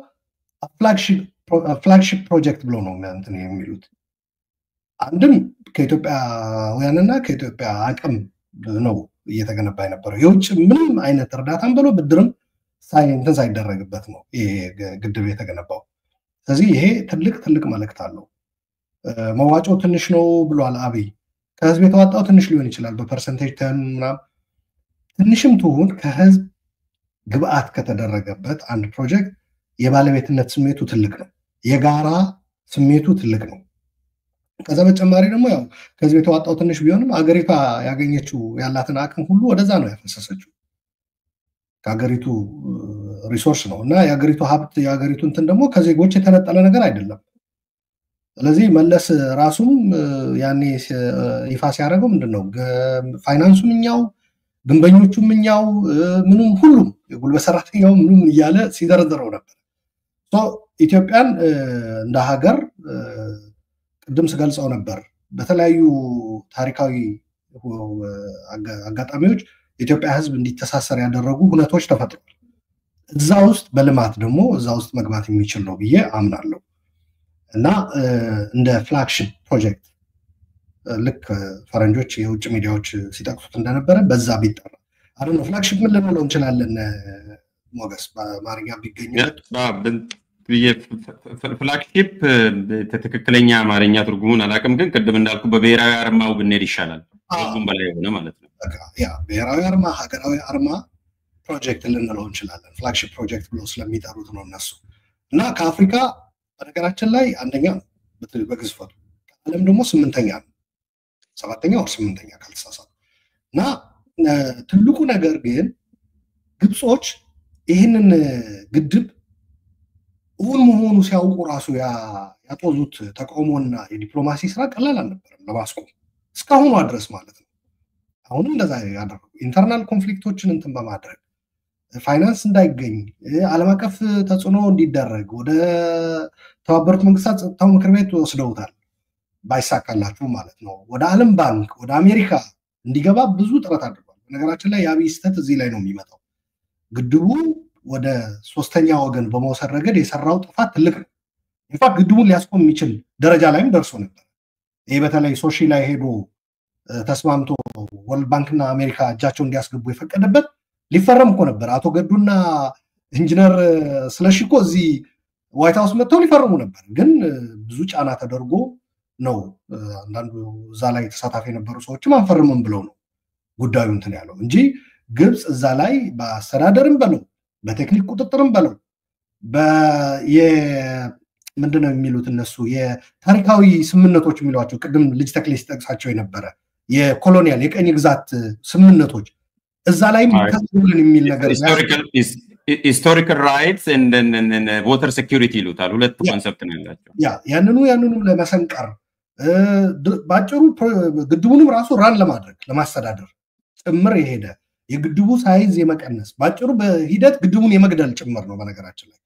Speaker 1: ፍላግሺፕ ፕሮጀክት ብሎ ነው እንትን የሚሉት። አንድም ከኢትዮጵያውያንና ከኢትዮጵያ አቅም ነው እየተገነባ የነበረው። የውጭ ምንም አይነት እርዳታም ብሎ ብድርም እንትን ሳይደረግበት ነው ይሄ ግድብ የተገነባው። ስለዚህ ይሄ ትልቅ መልእክት አለው። መዋጮው ትንሽ ነው ብሏል አብይ። ከህዝብ የተዋጣው ትንሽ ሊሆን ይችላል በፐርሰንቴጅ ምናምን፣ ትንሽም ትሁን ከህዝብ ግብአት ከተደረገበት አንድ ፕሮጀክት የባለቤትነት ስሜቱ ትልቅ ነው፣ የጋራ ስሜቱ ትልቅ ነው። ከዛ በተጨማሪ ደግሞ ያው ከህዝብ የተዋጣው ትንሽ ቢሆንም አገሪቷ ያገኘችው ያላትን አቅም ሁሉ ወደዛ ነው ያፈሰሰችው። ከሀገሪቱ ሪሶርስ ነው እና የሀገሪቱ ሀብት የሀገሪቱ እንትን ደግሞ ከዜጎች የተነጠለ ነገር አይደለም። ስለዚህ መለስ ራሱም ያኔ ይፋ ሲያደርገው ምንድነው ፋይናንሱም እኛው፣ ግንበኞቹም እኛው፣ ምኑም ሁሉም የጉልበት ሰራተኛው ምኑም እያለ ሲዘረዘረው ነበር። ኢትዮጵያን እንደ ሀገር ቅድም ስገልጸው ነበር በተለያዩ ታሪካዊ አጋጣሚዎች የኢትዮጵያ ህዝብ እንዲተሳሰር ያደረጉ ሁነቶች ተፈጥሯል። እዛ ውስጥ በልማት ደግሞ እዛ ውስጥ መግባት የሚችል ነው ብዬ አምናለሁ እና እንደ ፍላግሺፕ ፕሮጀክት ልክ ፈረንጆች የውጭ ሚዲያዎች ሲጠቅሱት እንደነበረ በዛ ቢጠራ አሁን ፍላግሺፕ ምን ልንለው እንችላለን? ሞገስ በአማርኛ ቢገኝለት
Speaker 2: ፍላግሺፕ ትክክለኛ አማርኛ ትርጉሙን አላውቅም፣ ግን ቅድም እንዳልኩ በብሔራዊ አርማው ብንሄድ ይሻላል። ሁሉም በላይ ሆነ ማለት ነው።
Speaker 1: ያ ብሔራዊ አርማ፣ ሀገራዊ አርማ ፕሮጀክት ልንለው እንችላለን። ፍላግሺፕ ፕሮጀክት ብሎ ስለሚጠሩት ነው እነሱ እና ከአፍሪካ በነገራችን ላይ አንደኛ በግዝፈቱ ከዓለም ደግሞ 8ኛ ነው፣ 7ኛ ወር 8ኛ ካልተሳሳትኩ። እና ትልቁ ነገር ግን ግብጾች ይህንን ግድብ እውን መሆኑ ሲያውቁ ራሱ ያጦዙት ተቃውሞና የዲፕሎማሲ ስራ ቀላል አልነበረም ለማስቆም እስካሁኗ ድረስ ማለት ነው። አሁንም እንደዛ ያደረጉ ኢንተርናል ኮንፍሊክቶችን እንትን በማድረግ ፋይናንስ እንዳይገኝ ዓለም አቀፍ ተጽዕኖ እንዲደረግ ወደ ተባበሩት መንግስታት ጸጥታው ምክር ቤት ወስደውታል፣ ባይሳካላችሁ ማለት ነው። ወደ ዓለም ባንክ ወደ አሜሪካ እንዲገባ ብዙ ጥረት አድርጓል። ነገራችን ላይ የአብይ ስህተት እዚህ ላይ ነው የሚመጣው። ግድቡ ወደ ሶስተኛ ወገን በመውሰድ ረገድ የሰራው ጥፋት ትልቅ ነው። ኢንፋክት ግድቡን ሊያስቆም የሚችል ደረጃ ላይም ደርሶ ነበር። ይህ በተለይ ሶሺ ላይ ሄዶ ተስማምቶ ወርልድ ባንክና አሜሪካ እጃቸው እንዲያስገቡ የፈቀደበት ሊፈረም እኮ ነበር። አቶ ገዱና ኢንጂነር ስለሺ እኮ እዚህ ዋይት ሃውስ መጥተው ሊፈርሙ ነበር፣ ግን ብዙ ጫና ተደርጎ ነው አንዳንዱ እዛ ላይ ተሳታፊ የነበሩ ሰዎችም አንፈርምም ብለው ነው ጉዳዩ እንትን ያለው እንጂ ግብፅ እዛ ላይ በአስተዳደርም በለው በቴክኒክ ቁጥጥርም በለው ምንድነው የሚሉት እነሱ የታሪካዊ ስምምነቶች የሚሏቸው ቅድም ልጅ ተክሌ ሲጠቅሳቸው የነበረ የኮሎኒያል የቀኝ ግዛት ስምምነቶች እዛ ላይ የሚከብልን የሚል ነገር
Speaker 2: ሂስቶሪካል ራይትስ ኤንድ ዋተር ሴኩሪቲ ይሉታል። ሁለት ኮንሰፕት ነው ያላቸው።
Speaker 1: ያንንም ለመሰንቀር ባጭሩ ግድቡንም ራሱ ራን ለማድረግ ለማስተዳደር ጭምር የሄደ የግድቡ ሳይዝ የመቀነስ ባጭሩ በሂደት ግድቡን የመግደል ጭምር ነው። በነገራችን ላይ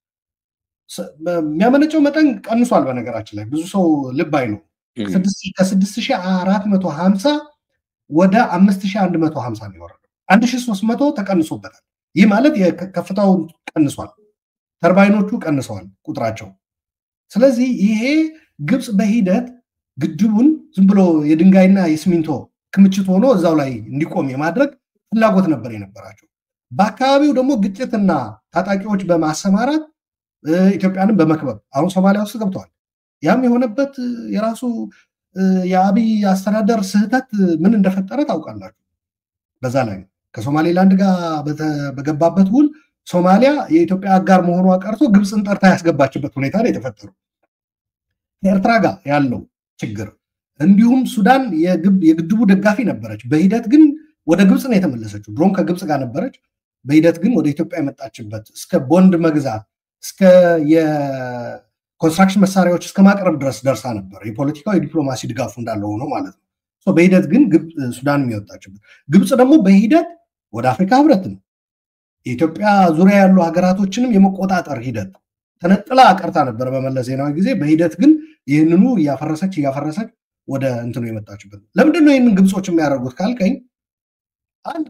Speaker 1: የሚያመነጨው መጠን ቀንሷል። በነገራችን ላይ ብዙ ሰው ልብ አይለው ከ6450 ወደ 5150 ነው የወረደው። 1300 ተቀንሶበታል። ይህ ማለት የከፍታው ቀንሷል፣ ተርባይኖቹ ቀንሰዋል ቁጥራቸው። ስለዚህ ይሄ ግብፅ በሂደት ግድቡን ዝም ብሎ የድንጋይና የሲሚንቶ ክምችት ሆኖ እዛው ላይ እንዲቆም የማድረግ ፍላጎት ነበር የነበራቸው። በአካባቢው ደግሞ ግጭትና ታጣቂዎች በማሰማራት ኢትዮጵያንም በመክበብ አሁን ሶማሊያ ውስጥ ገብተዋል። ያም የሆነበት የራሱ የአብይ አስተዳደር ስህተት ምን እንደፈጠረ ታውቃላችሁ። በዛ ላይ ከሶማሌላንድ ጋር በገባበት ውል ሶማሊያ የኢትዮጵያ አጋር መሆኗ ቀርቶ ግብፅን ጠርታ ያስገባችበት ሁኔታ ነው የተፈጠረው። ከኤርትራ ጋር ያለው ችግር እንዲሁም ሱዳን የግድቡ ደጋፊ ነበረች። በሂደት ግን ወደ ግብፅ ነው የተመለሰችው። ድሮም ከግብፅ ጋር ነበረች። በሂደት ግን ወደ ኢትዮጵያ የመጣችበት እስከ ቦንድ መግዛት እስከ የኮንስትራክሽን መሳሪያዎች እስከ ማቅረብ ድረስ ደርሳ ነበር። የፖለቲካው የዲፕሎማሲ ድጋፉ እንዳለ ሆኖ ማለት ነው። በሂደት ግን ሱዳን የሚወጣችበት ግብፅ ደግሞ በሂደት ወደ አፍሪካ ህብረትን የኢትዮጵያ ዙሪያ ያሉ ሀገራቶችንም የመቆጣጠር ሂደት ተነጥላ አቀርታ ነበር በመለስ ዜናዊ ጊዜ። በሂደት ግን ይህንኑ እያፈረሰች ወደ እንትኑ የመጣችበት። ለምንድነው ይህንን ግብጾች የሚያደርጉት ካልከኝ አንድ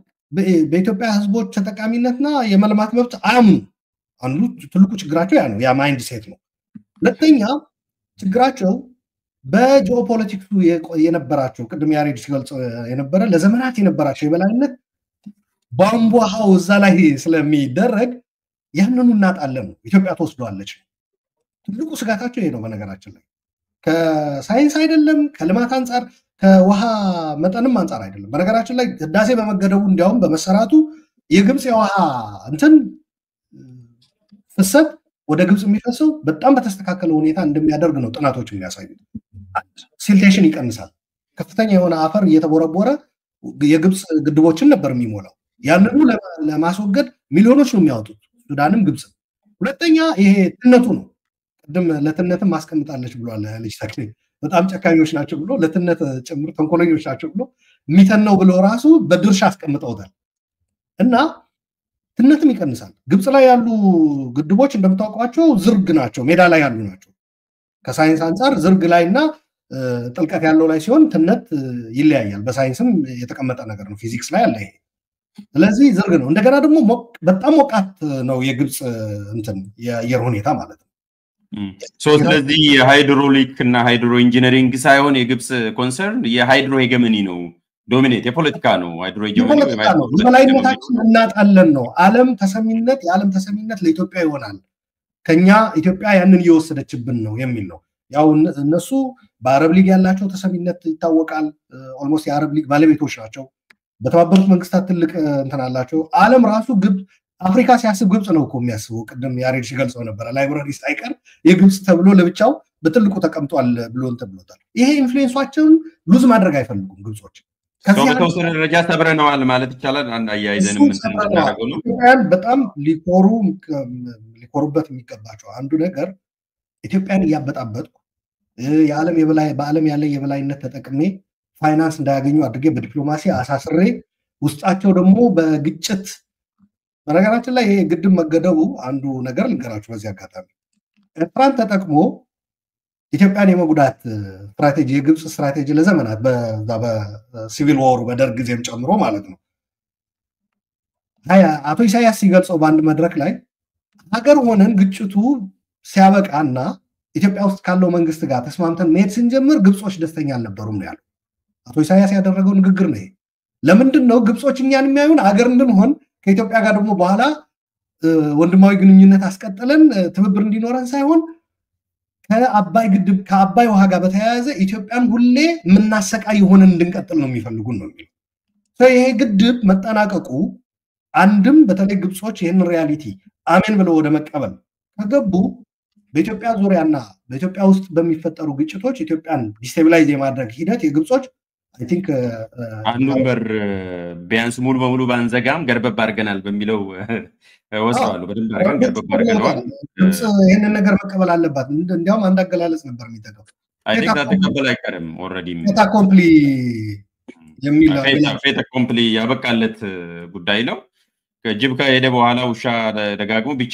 Speaker 1: በኢትዮጵያ ህዝቦች ተጠቃሚነትና የመልማት መብት አያምኑ። አንዱ ትልቁ ችግራቸው ያ ነው፣ ያ ማይንድ ሴት ነው። ሁለተኛ ችግራቸው በጂኦፖለቲክሱ የነበራቸው ቅድም ያሬድ ሲገልጽ የነበረ ለዘመናት የነበራቸው የበላይነት ቧንቧው እዛ ላይ ስለሚደረግ ያንኑ እናጣለን። ኢትዮጵያ ተወስዷለች። ትልቁ ስጋታቸው ይሄ ነው። በነገራችን ላይ ከሳይንስ አይደለም፣ ከልማት አንጻር፣ ከውሃ መጠንም አንጻር አይደለም። በነገራችን ላይ ህዳሴ በመገደቡ እንዲያውም በመሰራቱ የግብፅ የውሃ እንትን ፍሰት ወደ ግብፅ የሚፈሰው በጣም በተስተካከለ ሁኔታ እንደሚያደርግ ነው ጥናቶች የሚያሳዩት። ሲልቴሽን ይቀንሳል። ከፍተኛ የሆነ አፈር እየተቦረቦረ የግብፅ ግድቦችን ነበር የሚሞላው። ያንኑ ለማስወገድ ሚሊዮኖች ነው የሚያወጡት ሱዳንም ግብፅ። ሁለተኛ ይሄ ትነቱ ነው። ቅድም ለትነትም ማስቀምጣለች ብሏል ልጅ ተክሌ። በጣም ጨካኞች ናቸው ብሎ ለትነት ጭምር ተንኮለኞች ናቸው ብሎ የሚተነው ብሎ ራሱ በድርሻ አስቀምጠውታል። እና ትነትም ይቀንሳል። ግብፅ ላይ ያሉ ግድቦች እንደምታውቋቸው ዝርግ ናቸው፣ ሜዳ ላይ ያሉ ናቸው። ከሳይንስ አንጻር ዝርግ ላይና ጥልቀት ያለው ላይ ሲሆን ትነት ይለያያል። በሳይንስም የተቀመጠ ነገር ነው፣ ፊዚክስ ላይ አለ ይሄ። ስለዚህ ዝርግ ነው። እንደገና ደግሞ በጣም ሞቃት ነው የግብፅ እንትን የአየር ሁኔታ ማለት ነው።
Speaker 2: ስለዚህ የሃይድሮሊክ እና ሃይድሮ ኢንጂነሪንግ ሳይሆን የግብፅ ኮንሰርን የሃይድሮ ሄገመኒ ነው፣ ዶሚኔት የፖለቲካ ነው። ሃይድሮ ሄገመኒ
Speaker 1: በላይነታችን እናጣለን ነው። የዓለም ተሰሚነት ለኢትዮጵያ ይሆናል፣ ከኛ ኢትዮጵያ ያንን እየወሰደችብን ነው የሚል ነው። ያው እነሱ በአረብ ሊግ ያላቸው ተሰሚነት ይታወቃል። ኦልሞስት የአረብ ሊግ ባለቤቶች ናቸው። በተባበሩት መንግስታት ትልቅ እንትን አላቸው። ዓለም ራሱ ግብፅ አፍሪካ ሲያስብ ግብፅ ነው እኮ የሚያስበው። ቅድም ያሬድ ሲገልጸው ነበረ። ላይብራሪ ሳይቀር የግብፅ ተብሎ ለብቻው በትልቁ ተቀምጧል ብሎ እንትን ብሎታል። ይሄ ኢንፍሉዌንሳቸውን ሉዝ ማድረግ አይፈልጉም ግብጾች።
Speaker 2: በተወሰነ ደረጃ ሰብረነዋል ማለት ይቻላል። አያይዘንም
Speaker 1: ኢትዮጵያን በጣም ሊኮሩበት የሚገባቸው አንዱ ነገር ኢትዮጵያን እያበጣበጥኩ በዓለም ያለ የበላይነት ተጠቅሜ ፋይናንስ እንዳያገኙ አድርጌ በዲፕሎማሲ አሳስሬ ውስጣቸው ደግሞ በግጭት በነገራችን ላይ ይሄ ግድብ መገደቡ አንዱ ነገር ልንገራችሁ በዚህ አጋጣሚ ኤርትራን ተጠቅሞ ኢትዮጵያን የመጉዳት ስትራቴጂ የግብፅ ስትራቴጂ ለዘመናት በሲቪል ዋሩ በደርግ ጊዜም ጨምሮ ማለት ነው። አቶ ኢሳያስ ሲገልጸው በአንድ መድረክ ላይ ሀገር ሆነን ግጭቱ ሲያበቃና ኢትዮጵያ ውስጥ ካለው መንግስት ጋር ተስማምተን መሄድ ስንጀምር ግብጾች ደስተኛ አልነበሩም ነው ያለው። አቶ ኢሳያስ ያደረገው ንግግር ነው ይሄ። ለምንድን ነው ግብጾች እኛን የሚያዩን ሀገር እንድንሆን ከኢትዮጵያ ጋር ደግሞ በኋላ ወንድማዊ ግንኙነት አስቀጥለን ትብብር እንዲኖረን ሳይሆን ከአባይ ግድብ ከአባይ ውሃ ጋር በተያያዘ ኢትዮጵያን ሁሌ የምናሰቃይ ሆነን እንድንቀጥል ነው የሚፈልጉን ነው የሚለው። ይሄ ግድብ መጠናቀቁ አንድም በተለይ ግብጾች ይህን ሪያሊቲ አሜን ብለው ወደ መቀበል ከገቡ በኢትዮጵያ ዙሪያና በኢትዮጵያ ውስጥ በሚፈጠሩ ግጭቶች ኢትዮጵያን ዲስቴቢላይዝ የማድረግ ሂደት የግብጾች አይ ቲንክ
Speaker 2: አንዱን በር ቢያንስ ሙሉ በሙሉ ባንዘጋም ገርበብ አድርገናል በሚለው ወስደዋል። በደንብ አድርገን ገርበብ አድርገናል።
Speaker 1: ይህንን ነገር መቀበል አለባት። እንዲያውም አንድ አገላለጽ ነበር የሚጠቀው
Speaker 2: አይ ቲንክ ተቀበል አይቀርም ኦልሬዲ
Speaker 1: ፌታ ኮምፕሊ የሚለው
Speaker 2: ፌታ ኮምፕሊ ያበቃለት ጉዳይ ነው። ጅብ ከሄደ በኋላ ውሻ ደጋግሞ ብቻ